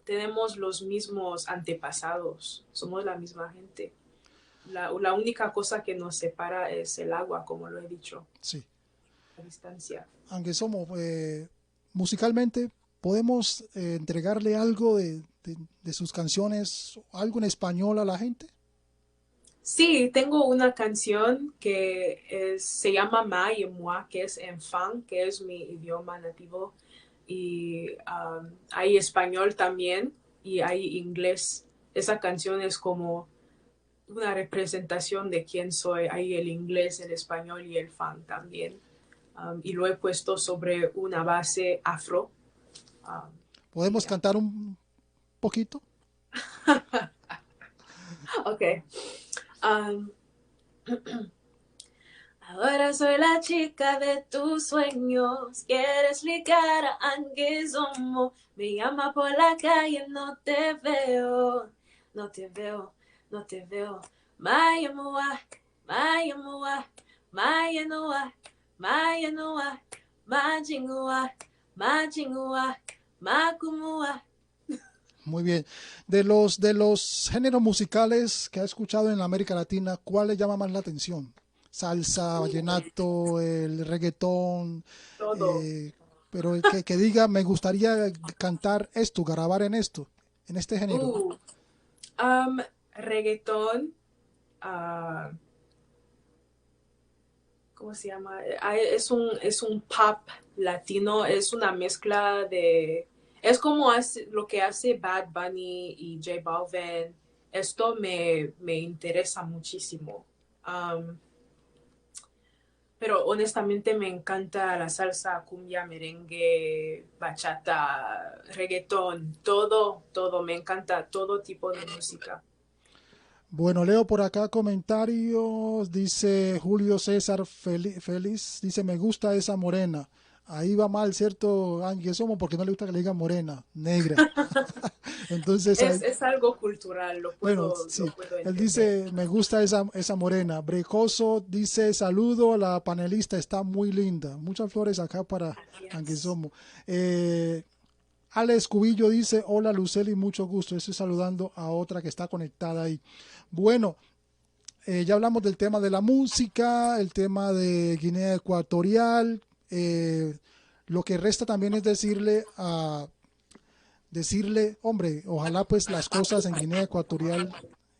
Speaker 3: tenemos los mismos antepasados, somos la misma gente. La única cosa que nos separa es el agua, como lo he dicho.
Speaker 2: Sí.
Speaker 3: La distancia.
Speaker 2: Aunque somos musicalmente, podemos entregarle algo de sus canciones, algo en español a la gente.
Speaker 3: Sí, tengo una canción que se llama Ma y Moi, que es en Fang, que es mi idioma nativo. Y hay español también y hay inglés. Esa canción es como una representación de quién soy. Hay el inglés, el español y el Fang también. Y lo he puesto sobre una base afro.
Speaker 2: ¿Podemos cantar un poquito?
Speaker 3: Ok. Ahora soy la chica de tus sueños. Quieres ligar a Anguizomo. Me llama por la calle, no te veo. No te veo, no te veo. Maya Moa, Maya Moa, Maya Noa, Maya Noa, Majingua, Majingua, Makumua.
Speaker 2: Muy bien. De los géneros musicales que ha escuchado en América Latina, ¿cuál le llama más la atención? Salsa, vallenato, el reggaetón,
Speaker 3: Todo.
Speaker 2: pero que diga, me gustaría cantar esto, grabar en esto, en este género.
Speaker 3: Reggaetón. ¿Cómo se llama? Es un pop latino, es una mezcla de... Es como lo que hace Bad Bunny y J Balvin. Esto me interesa muchísimo. Pero honestamente me encanta la salsa, cumbia, merengue, bachata, reggaetón, todo. Me encanta todo tipo de música.
Speaker 2: Bueno, leo por acá comentarios. Dice Julio César Feliz. Dice, me gusta esa morena. Ahí va mal, ¿cierto, Angie? Somos porque no le gusta que le digan morena, negra. Entonces,
Speaker 3: Es algo cultural,
Speaker 2: bueno,
Speaker 3: lo
Speaker 2: sí.
Speaker 3: puedo
Speaker 2: Él
Speaker 3: entender.
Speaker 2: dice, me gusta esa morena. Brecoso dice, saludo a la panelista, está muy linda. Muchas flores acá para Angie
Speaker 3: Yes.
Speaker 2: Somos. Alex Cubillo dice, hola Luceli, mucho gusto. Estoy saludando a otra que está conectada ahí. Bueno, ya hablamos del tema de la música, el tema de Guinea Ecuatorial. Lo que resta también es decirle, hombre, ojalá pues las cosas en Guinea Ecuatorial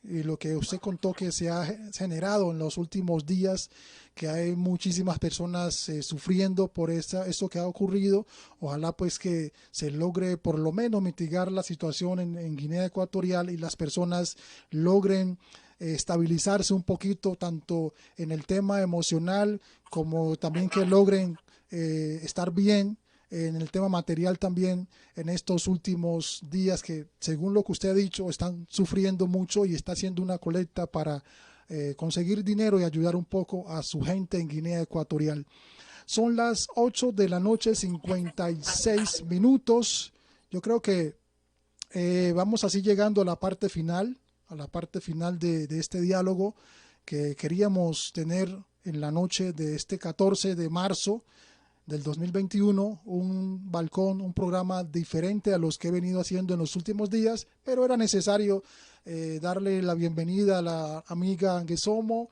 Speaker 2: y lo que usted contó que se ha generado en los últimos días, que hay muchísimas personas sufriendo por esto que ha ocurrido, ojalá pues que se logre por lo menos mitigar la situación en Guinea Ecuatorial y las personas logren estabilizarse un poquito tanto en el tema emocional como también que logren estar bien en el tema material también en estos últimos días que según lo que usted ha dicho están sufriendo mucho y está haciendo una colecta para conseguir dinero y ayudar un poco a su gente en Guinea Ecuatorial. Son las 8 de la noche 56 minutos. Yo creo que vamos así llegando a la parte final de este diálogo que queríamos tener en la noche de este 14 de marzo del 2021, un balcón, un programa diferente a los que he venido haciendo en los últimos días, pero era necesario darle la bienvenida a la amiga Anguesomo,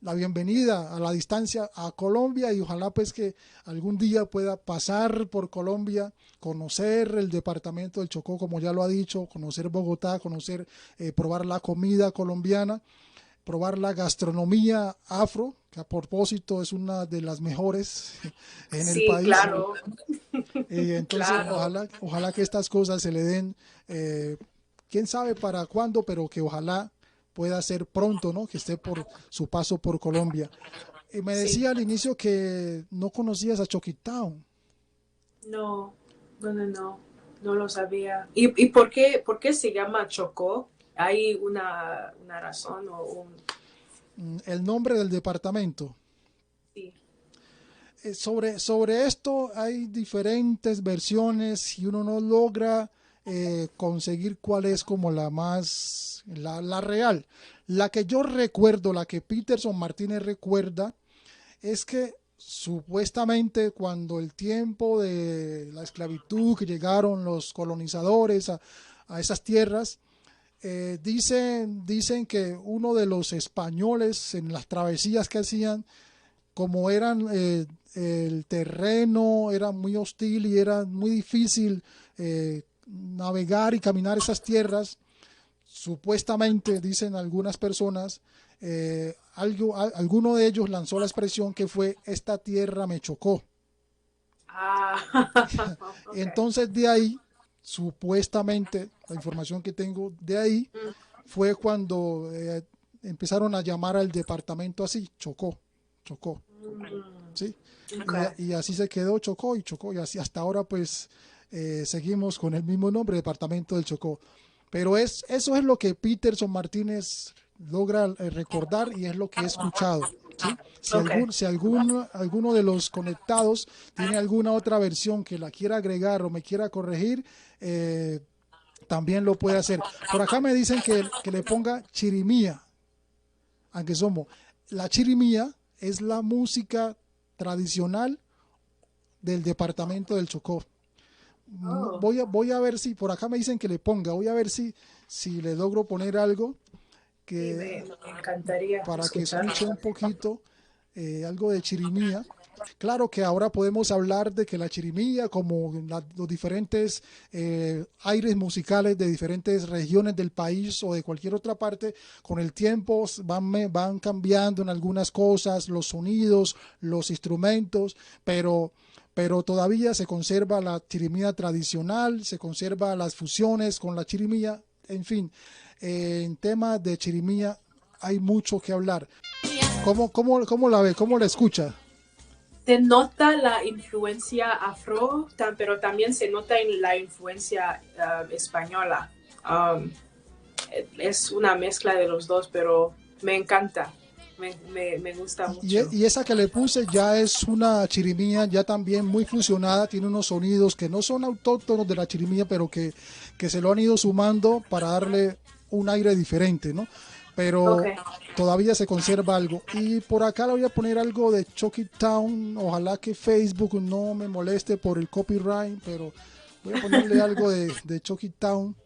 Speaker 2: la bienvenida a la distancia a Colombia y ojalá pues que algún día pueda pasar por Colombia, conocer el departamento del Chocó como ya lo ha dicho, conocer Bogotá, probar la comida colombiana, probar la gastronomía afro, que a propósito es una de las mejores en el
Speaker 3: Sí,
Speaker 2: país.
Speaker 3: claro.
Speaker 2: Entonces,
Speaker 3: Claro.
Speaker 2: ojalá que estas cosas se le den, quién sabe para cuándo, pero que ojalá pueda ser pronto, ¿no? Que esté por su paso por Colombia. Y me
Speaker 3: Sí.
Speaker 2: decía al inicio que no conocías a Choquitown.
Speaker 3: No, no lo sabía. ¿Y por qué se llama Chocó? ¿Hay una razón o un...?
Speaker 2: El nombre del departamento.
Speaker 3: Sí.
Speaker 2: sobre esto hay diferentes versiones y uno no logra conseguir cuál es como la real. La que yo recuerdo, la que Peterson Martínez recuerda, es que supuestamente cuando el tiempo de la esclavitud, que llegaron los colonizadores a esas tierras, dicen que uno de los españoles en las travesías que hacían, como el terreno era muy hostil y era muy difícil navegar y caminar esas tierras, supuestamente dicen algunas personas, alguno de ellos lanzó la expresión que fue: esta tierra me chocó.
Speaker 3: Okay.
Speaker 2: Entonces de ahí, supuestamente, la información que tengo de ahí fue cuando empezaron a llamar al departamento así, Chocó. ¿Sí?
Speaker 3: Okay.
Speaker 2: Y así se quedó, Chocó, y así hasta ahora pues seguimos con el mismo nombre, Departamento del Chocó. Pero eso es lo que Peterson Martínez logra recordar y es lo que he escuchado. ¿Sí? Si alguno de los conectados tiene alguna otra versión que la quiera agregar o me quiera corregir, también lo puede hacer. Por acá me dicen que le ponga chirimía, aunque somos. La chirimía es la música tradicional del departamento del Chocó.
Speaker 3: Oh,
Speaker 2: Voy a ver si, por acá me dicen que le ponga, voy a ver si le logro poner algo
Speaker 3: sí,
Speaker 2: que
Speaker 3: me encantaría
Speaker 2: para que
Speaker 3: escucharlo.
Speaker 2: escuche un poquito algo de chirimía. Claro que ahora podemos hablar de que la chirimía, como los diferentes aires musicales de diferentes regiones del país o de cualquier otra parte, con el tiempo van cambiando en algunas cosas, los sonidos, los instrumentos, pero todavía se conserva la chirimía tradicional, se conserva las fusiones con la chirimía, en fin, en tema de chirimía hay mucho que hablar. ¿Cómo la ve? ¿Cómo la escucha?
Speaker 3: Se nota la influencia afro, pero también se nota en la influencia española. Um, es una mezcla de los dos, pero me encanta. Me gusta mucho.
Speaker 2: Y esa que le puse ya es una chirimía ya también muy fusionada, tiene unos sonidos que no son autóctonos de la chirimía, pero que se lo han ido sumando para darle un aire diferente, ¿no? Pero
Speaker 3: Okay.
Speaker 2: todavía se conserva algo. Y por acá le voy a poner algo de Chucky Town, ojalá que Facebook no me moleste por el copyright, pero voy a ponerle algo de Chucky Town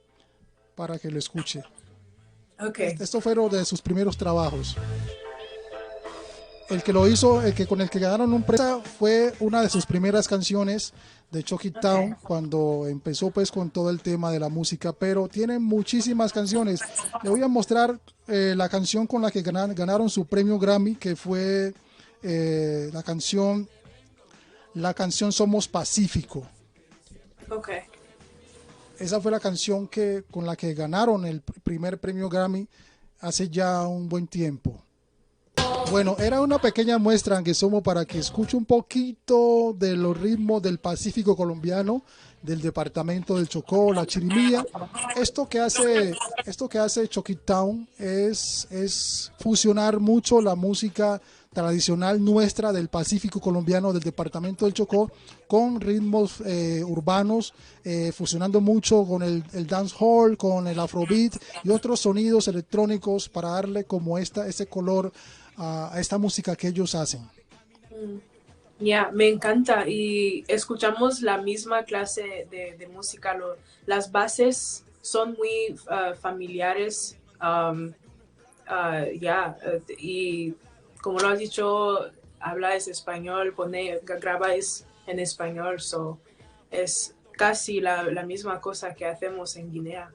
Speaker 2: para que lo escuche.
Speaker 3: Okay.
Speaker 2: Esto fueron de sus primeros trabajos. El que lo hizo, con el que ganaron un premio, fue una de sus primeras canciones de Chucky Town, cuando empezó pues con todo el tema de la música, pero tiene muchísimas canciones. Le voy a mostrar la canción con la que ganaron su premio Grammy, que fue la canción Somos Pacífico.
Speaker 3: Okay.
Speaker 2: Esa fue la canción con la que ganaron el primer premio Grammy hace ya un buen tiempo. Bueno, era una pequeña muestra, aunque somos, para que escuche un poquito de los ritmos del Pacífico colombiano, del departamento del Chocó, la chirimía. Esto que hace Chucky Town es fusionar mucho la música tradicional nuestra del Pacífico colombiano, del departamento del Chocó, con ritmos urbanos, fusionando mucho con el dancehall, con el afrobeat y otros sonidos electrónicos para darle como ese color a esta música que ellos hacen.
Speaker 3: Ya, me encanta y escuchamos la misma clase de música. Las bases son muy familiares. Y como lo has dicho, hablas español, grabas en español, es casi la misma cosa que hacemos en Guinea.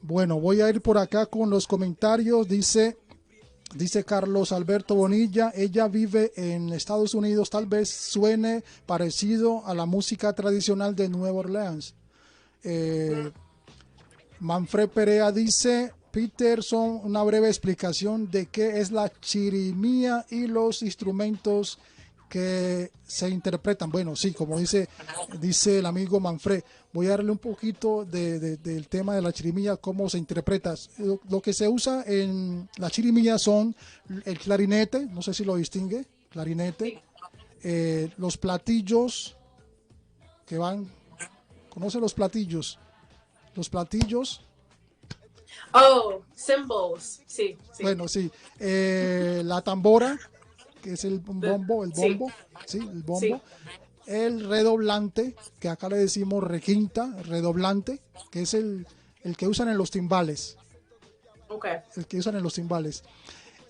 Speaker 2: Bueno, voy a ir por acá con los comentarios. Dice Carlos Alberto Bonilla, ella vive en Estados Unidos, tal vez suene parecido a la música tradicional de Nueva Orleans. Manfred Perea dice, Peterson, una breve explicación de qué es la chirimía y los instrumentos que se interpretan. Bueno, sí, como dice el amigo Manfred, voy a darle un poquito del tema de la chirimía, cómo se interpreta. Lo que se usa en la chirimía son el clarinete, no sé si lo distingue, clarinete, Los platillos que van, ¿conoce los platillos? Los platillos.
Speaker 3: Oh, symbols, sí, sí.
Speaker 2: Bueno, sí. La tambora, que es el bombo, sí, el bombo.
Speaker 3: Sí.
Speaker 2: El redoblante, que acá le decimos requinta, redoblante, que es el que usan en los timbales.
Speaker 3: Okay.
Speaker 2: El que usan en los timbales.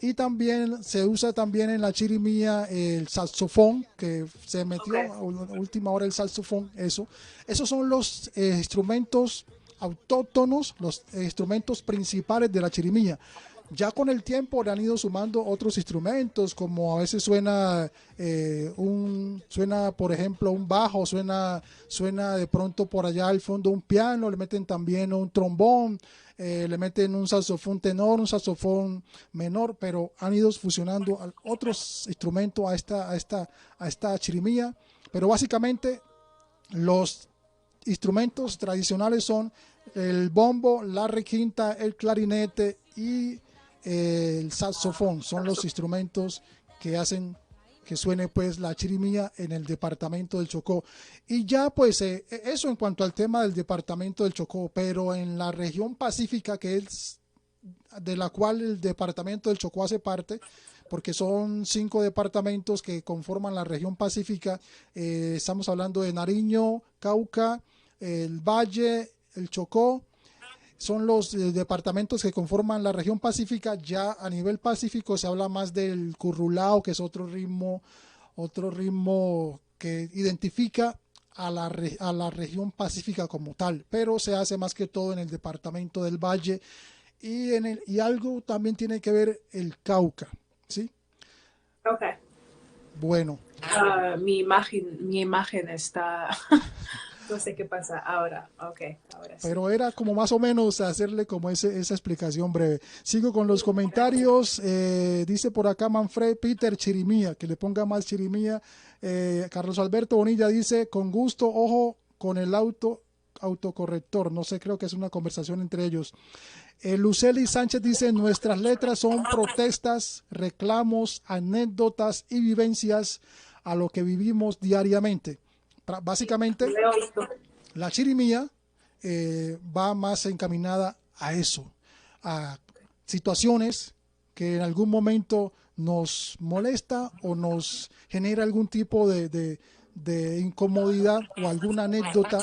Speaker 2: Y también se usa también en la chirimía el saxofón, que se metió a última hora el saxofón, eso. Esos son los instrumentos autóctonos, los instrumentos principales de la chirimía. Ya con el tiempo le han ido sumando otros instrumentos, como a veces suena por ejemplo un bajo, suena de pronto por allá al fondo un piano, le meten también un trombón, le meten un saxofón tenor, un saxofón menor, pero han ido fusionando otros instrumentos a esta chirimía. Pero básicamente los instrumentos tradicionales son el bombo, la requinta, el clarinete y el saxofón. Son los instrumentos que hacen que suene pues la chirimía en el departamento del Chocó. Y ya pues eso en cuanto al tema del departamento del Chocó, pero en la región pacífica, que es de la cual el departamento del Chocó hace parte, porque son 5 departamentos que conforman la región pacífica. Estamos hablando de Nariño, Cauca, el Valle, el Chocó. Son los departamentos que conforman la región pacífica. Ya a nivel pacífico se habla más del currulao, que es otro ritmo que identifica a la región pacífica como tal, pero se hace más que todo en el departamento del Valle y algo también tiene que ver el Cauca, ¿sí?
Speaker 3: Okay.
Speaker 2: Bueno.
Speaker 3: Mi imagen está... No sé qué pasa ahora. Okay, ahora sí.
Speaker 2: Pero era como más o menos hacerle como esa explicación breve. Sigo con los comentarios. Dice por acá Manfred Peter Chirimía, que le ponga más Chirimía. Carlos Alberto Bonilla dice, con gusto, ojo con el autocorrector. No sé, creo que es una conversación entre ellos. Luceli Sánchez dice, nuestras letras son protestas, reclamos, anécdotas y vivencias a lo que vivimos diariamente. Básicamente, la chirimía va más encaminada a eso, a situaciones que en algún momento nos molesta o nos genera algún tipo de incomodidad o alguna anécdota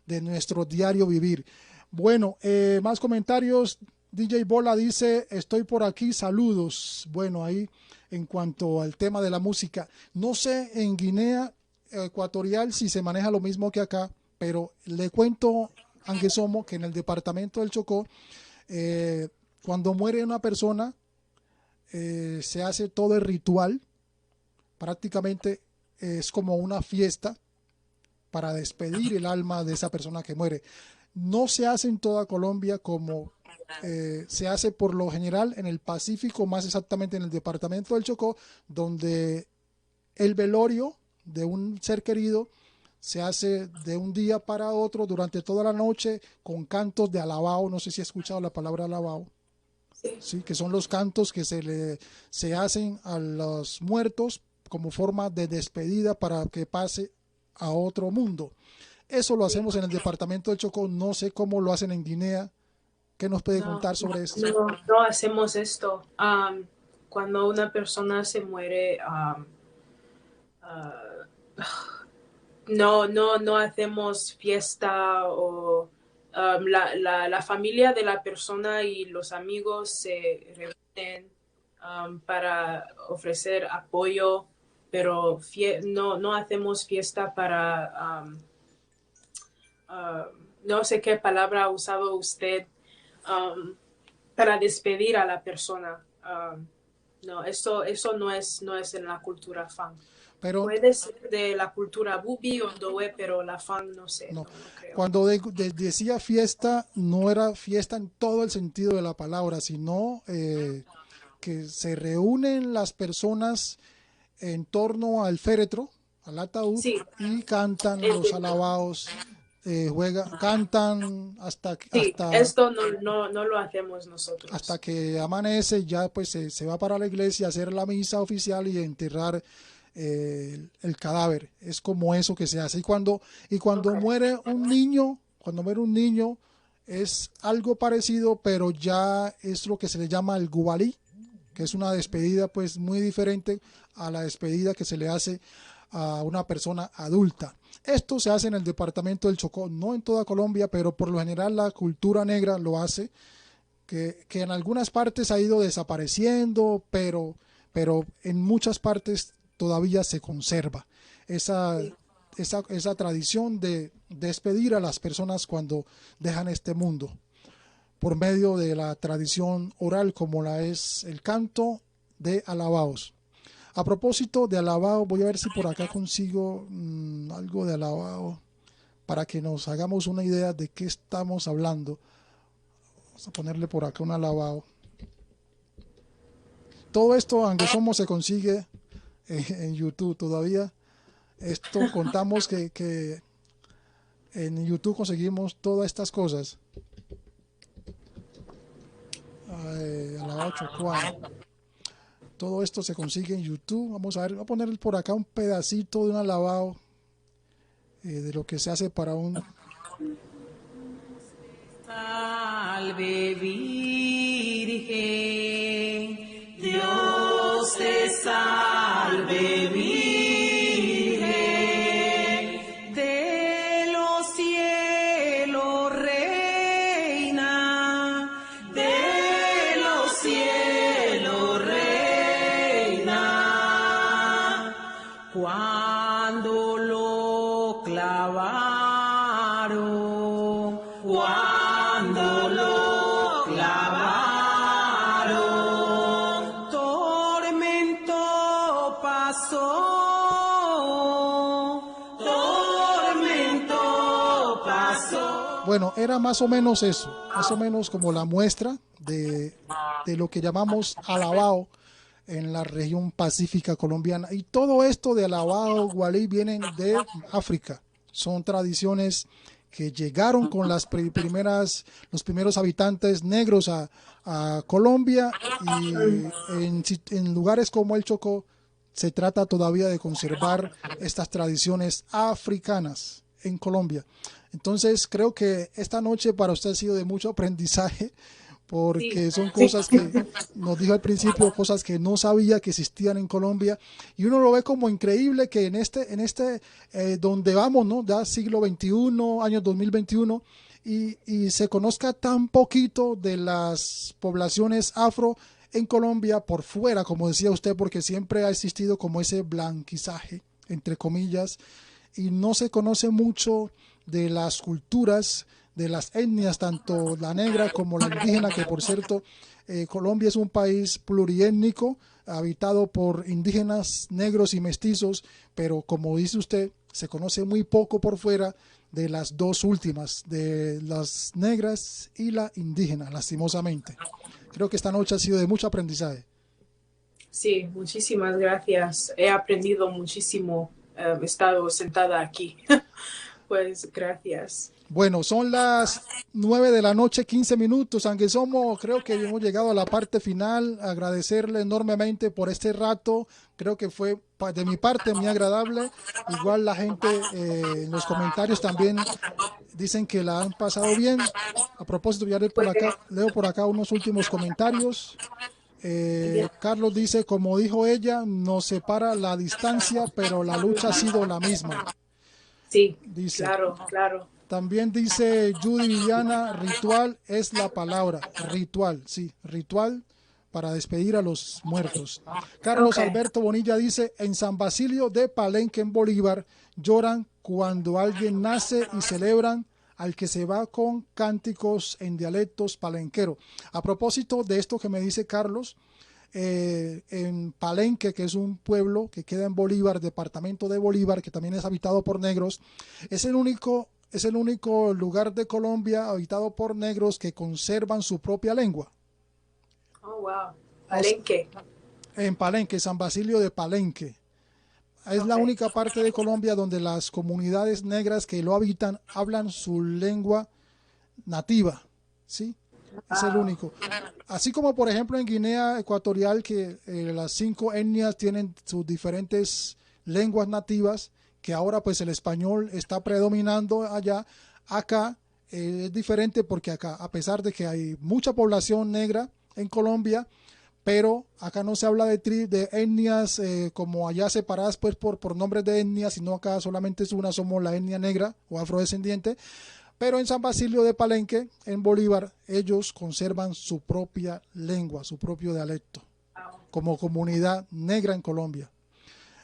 Speaker 2: de nuestro diario vivir. Bueno, más comentarios. DJ Bola dice, estoy por aquí, saludos. Bueno, ahí en cuanto al tema de la música, no sé en Guinea Ecuatorial si se maneja lo mismo que acá, pero le cuento aunque somos que en el departamento del Chocó, cuando muere una persona, se hace todo el ritual, prácticamente es como una fiesta para despedir el alma de esa persona que muere. No se hace en toda Colombia como se hace por lo general en el Pacífico, más exactamente en el departamento del Chocó, donde el velorio de un ser querido se hace de un día para otro durante toda la noche con cantos de alabao. No sé si has escuchado la palabra alabao. Sí, que son los cantos que se hacen a los muertos como forma de despedida para que pase a otro mundo. Eso lo hacemos en el departamento del Chocó. No sé cómo lo hacen en Guinea. ¿Qué nos puede contar sobre esto?
Speaker 3: No hacemos esto. Cuando una persona se muere, no hacemos fiesta o la familia de la persona y los amigos se reúnen para ofrecer apoyo, pero no hacemos fiesta para no sé qué palabra ha usado usted para despedir a la persona. No, eso no es en la cultura Fang. Pero puede ser de la cultura Bubi o Ndowe, pero la Fang no sé. No creo.
Speaker 2: Cuando decía fiesta, no era fiesta en todo el sentido de la palabra, sino que se reúnen las personas en torno al féretro, al ataúd, sí, y cantan los alabaos, cantan hasta
Speaker 3: esto no lo hacemos nosotros.
Speaker 2: Hasta que amanece, ya pues se va para la iglesia a hacer la misa oficial y enterrar el cadáver. Es como eso que se hace. Y cuando muere un niño, es algo parecido, pero ya es lo que se le llama el gubalí, que es una despedida pues muy diferente a la despedida que se le hace a una persona adulta. Esto se hace en el departamento del Chocó, no en toda Colombia, pero por lo general la cultura negra lo hace, que en algunas partes ha ido desapareciendo, pero en muchas partes todavía se conserva esa tradición de despedir a las personas cuando dejan este mundo, por medio de la tradición oral como la es el canto de alabaos. A propósito de alabao, voy a ver si por acá consigo algo de alabao para que nos hagamos una idea de qué estamos hablando. Vamos a ponerle por acá un alabao. Todo esto, aunque somos, se consigue en YouTube todavía. Esto contamos que en YouTube conseguimos todas estas cosas. Alabao chocuano. Todo esto se consigue en YouTube. Vamos a ver, voy a poner por acá un pedacito de un alabao de lo que se hace para un...
Speaker 4: Salve Virgen, Dios te salve Virgen, de los cielos reina, de los cielos reina, cuando lo clavaron, cuando lo clavaron, tormento pasó.
Speaker 2: Bueno, era más o menos eso, más o menos como la muestra de lo que llamamos alabao en la región pacífica colombiana. Y todo esto de alabao, gualí, vienen de África. Son tradiciones que llegaron con los primeros habitantes negros a Colombia, y en lugares como el Chocó se trata todavía de conservar estas tradiciones africanas en Colombia. Entonces creo que esta noche para usted ha sido de mucho aprendizaje, porque son cosas que nos dijo al principio, cosas que no sabía que existían en Colombia, y uno lo ve como increíble que en este donde vamos, ¿no? Ya siglo XXI, año 2021, y se conozca tan poquito de las poblaciones afro en Colombia por fuera, como decía usted, porque siempre ha existido como ese blanquizaje, entre comillas, y no se conoce mucho de las culturas, de las etnias, tanto la negra como la indígena, que por cierto, Colombia es un país pluriétnico, habitado por indígenas, negros y mestizos, pero como dice usted, se conoce muy poco por fuera de las dos últimas, de las negras y la indígena, lastimosamente. Creo que esta noche ha sido de mucho aprendizaje.
Speaker 3: Sí, muchísimas gracias. He aprendido muchísimo. He estado sentada aquí. Pues gracias.
Speaker 2: Bueno, son las 9 de la noche, 15 minutos, aunque creo que hemos llegado a la parte final. Agradecerle enormemente por este rato, creo que fue de mi parte muy agradable. Igual la gente en los comentarios también dicen que la han pasado bien. A propósito, voy a leo por acá unos últimos comentarios. Carlos dice, como dijo ella, nos separa la distancia, pero la lucha ha sido la misma.
Speaker 3: Sí,
Speaker 2: dice.
Speaker 3: Claro.
Speaker 2: También dice Judy Villana, ritual es la palabra. Ritual, sí, ritual para despedir a los muertos. Carlos Alberto Bonilla dice, en San Basilio de Palenque, en Bolívar, lloran cuando alguien nace y celebran al que se va con cánticos en dialectos palenquero. A propósito de esto que me dice Carlos, en Palenque, que es un pueblo que queda en Bolívar, departamento de Bolívar, que también es habitado por negros, es el único lugar de Colombia habitado por negros que conservan su propia lengua.
Speaker 3: Oh, wow. Palenque.
Speaker 2: En Palenque, San Basilio de Palenque. Es la única parte de Colombia donde las comunidades negras que lo habitan hablan su lengua nativa, ¿sí? Es el único. Así como, por ejemplo, en Guinea Ecuatorial, que las 5 etnias tienen sus diferentes lenguas nativas, que ahora pues el español está predominando allá. Acá es diferente porque acá, a pesar de que hay mucha población negra en Colombia, pero acá no se habla de etnias como allá separadas pues por nombres de etnias, sino acá solamente es una, somos la etnia negra o afrodescendiente. Pero en San Basilio de Palenque, en Bolívar, ellos conservan su propia lengua, su propio dialecto, como comunidad negra en Colombia.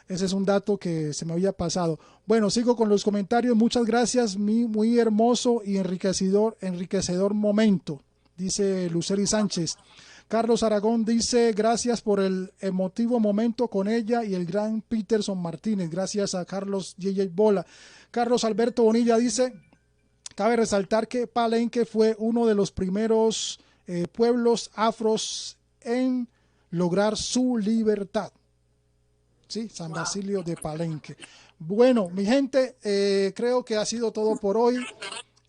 Speaker 2: Ese es un dato que se me había pasado. Bueno, sigo con los comentarios. Muchas gracias, muy hermoso y enriquecedor momento, dice Luceli Sánchez. Carlos Aragón dice, gracias por el emotivo momento con ella y el gran Peterson Martínez. Gracias a Carlos J.J. Bola. Carlos Alberto Bonilla dice, cabe resaltar que Palenque fue uno de los primeros pueblos afros en lograr su libertad. Sí, San Basilio de Palenque. Bueno, mi gente, creo que ha sido todo por hoy.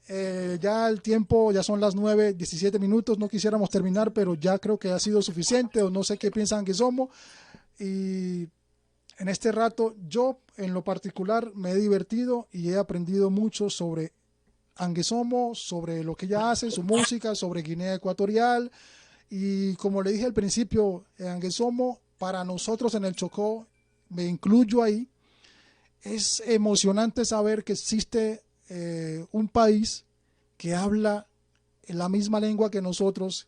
Speaker 2: Ya el tiempo, ya son las 9:17. No quisiéramos terminar, pero ya creo que ha sido suficiente, o no sé qué piensan que somos. Y en este rato, yo en lo particular me he divertido y he aprendido mucho sobre Anguesomo, sobre lo que ella hace, su música, sobre Guinea Ecuatorial. Y como le dije al principio, Anguesomo, para nosotros en el Chocó, me incluyo ahí, es emocionante saber que existe un país que habla en la misma lengua que nosotros,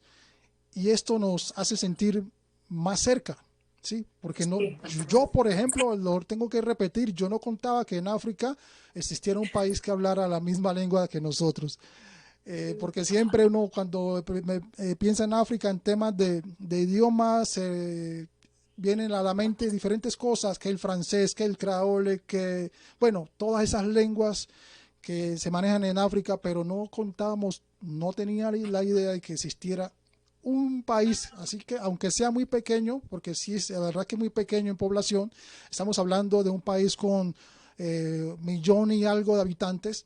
Speaker 2: y esto nos hace sentir más cerca, ¿sí? Porque no, yo, por ejemplo, lo tengo que repetir, yo no contaba que en África existiera un país que hablara la misma lengua que nosotros. Porque siempre uno cuando piensa en África en temas de idiomas, vienen a la mente diferentes cosas, que el francés, que el creole, que, bueno, todas esas lenguas que se manejan en África, pero no contábamos, no tenía la idea de que existiera un país, así que aunque sea muy pequeño, porque sí es la verdad que muy pequeño en población, estamos hablando de un país con 1,000,000 y algo de habitantes,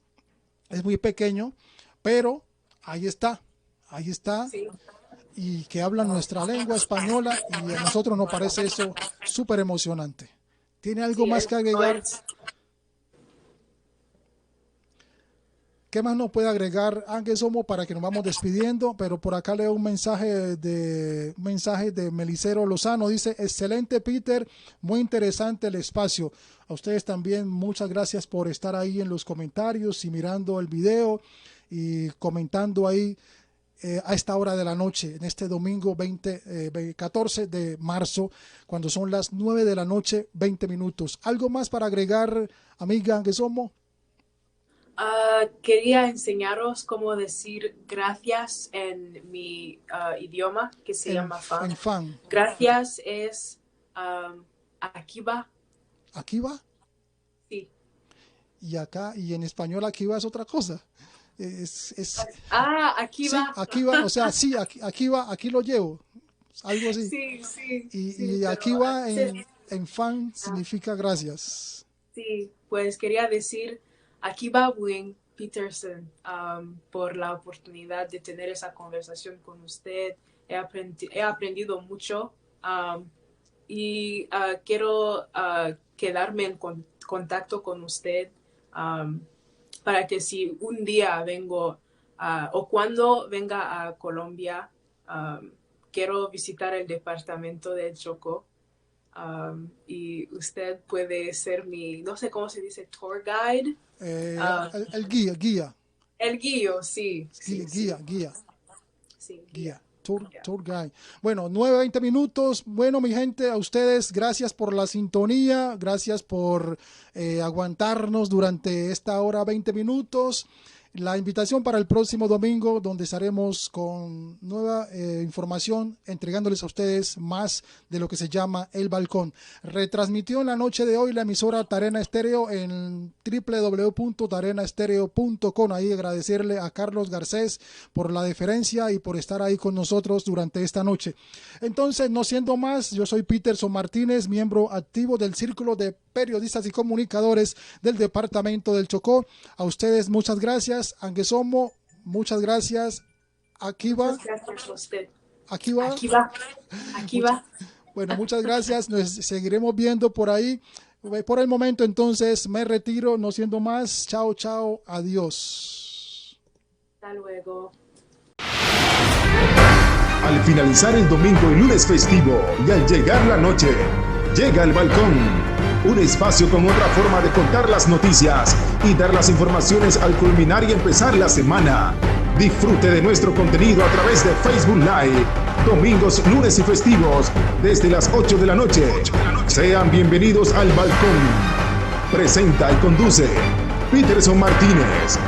Speaker 2: es muy pequeño, pero ahí está,
Speaker 3: Sí.
Speaker 2: y que hablan nuestra lengua española, y a nosotros nos parece eso súper emocionante. ¿Tiene algo más que agregar? ¿Qué más nos puede agregar Anguesomo para que nos vamos despidiendo? Pero por acá leo un mensaje de Melicero Lozano. Dice, excelente Peter, muy interesante el espacio. A ustedes también muchas gracias por estar ahí en los comentarios y mirando el video y comentando ahí a esta hora de la noche, en este domingo 14 de marzo, cuando son las 9 de la noche, 20 minutos. ¿Algo más para agregar, amiga Anguesomo?
Speaker 3: Quería enseñaros cómo decir gracias en mi idioma, que se llama Fang.
Speaker 2: En Fang.
Speaker 3: Gracias es Akiba.
Speaker 2: ¿Akiba?
Speaker 3: Sí.
Speaker 2: Y acá, y en español Akiba es otra cosa.
Speaker 3: Akiba.
Speaker 2: Sí, Akiba, o sea, sí, Akiba, aquí lo llevo. Algo así.
Speaker 3: Sí, sí.
Speaker 2: Y,
Speaker 3: sí,
Speaker 2: y Akiba
Speaker 3: sí.
Speaker 2: en Fang significa gracias.
Speaker 3: Sí, pues quería decir Akiba Wing Peterson, por la oportunidad de tener esa conversación con usted. He aprendido mucho y quiero quedarme en contacto con usted para que si un día vengo o cuando venga a Colombia, quiero visitar el departamento de Chocó. Y usted puede ser mi, no sé cómo se dice, tour guide.
Speaker 2: El guía.
Speaker 3: El guío, sí.
Speaker 2: Guía.
Speaker 3: Sí,
Speaker 2: guía. Tour guide. Bueno, 9:20 minutos. Bueno, mi gente, a ustedes gracias por la sintonía, gracias por aguantarnos durante esta hora 20 minutos. La invitación para el próximo domingo, donde estaremos con nueva información, entregándoles a ustedes más de lo que se llama El Balcón. Retransmitió en la noche de hoy la emisora Tarena Estéreo en www.tarenaestereo.com. Ahí agradecerle a Carlos Garcés por la deferencia y por estar ahí con nosotros durante esta noche. Entonces, no siendo más, yo soy Peterson Martínez, miembro activo del Círculo de Periodistas y Comunicadores del Departamento del Chocó. A ustedes muchas gracias. Anguesomo, muchas gracias. Akiba.
Speaker 3: Muchas gracias a usted.
Speaker 2: Akiba.
Speaker 3: Akiba.
Speaker 2: Bueno, muchas gracias. Nos seguiremos viendo por ahí. Por el momento entonces me retiro, no siendo más. Chao, chao, adiós.
Speaker 3: Hasta luego.
Speaker 1: Al finalizar el domingo y lunes festivo y al llegar la noche, llega el balcón, un espacio con otra forma de contar las noticias y dar las informaciones al culminar y empezar la semana. Disfrute de nuestro contenido a través de Facebook Live, domingos, lunes y festivos, desde las 8 de la noche. Sean bienvenidos al balcón. Presenta y conduce Peterson Martínez.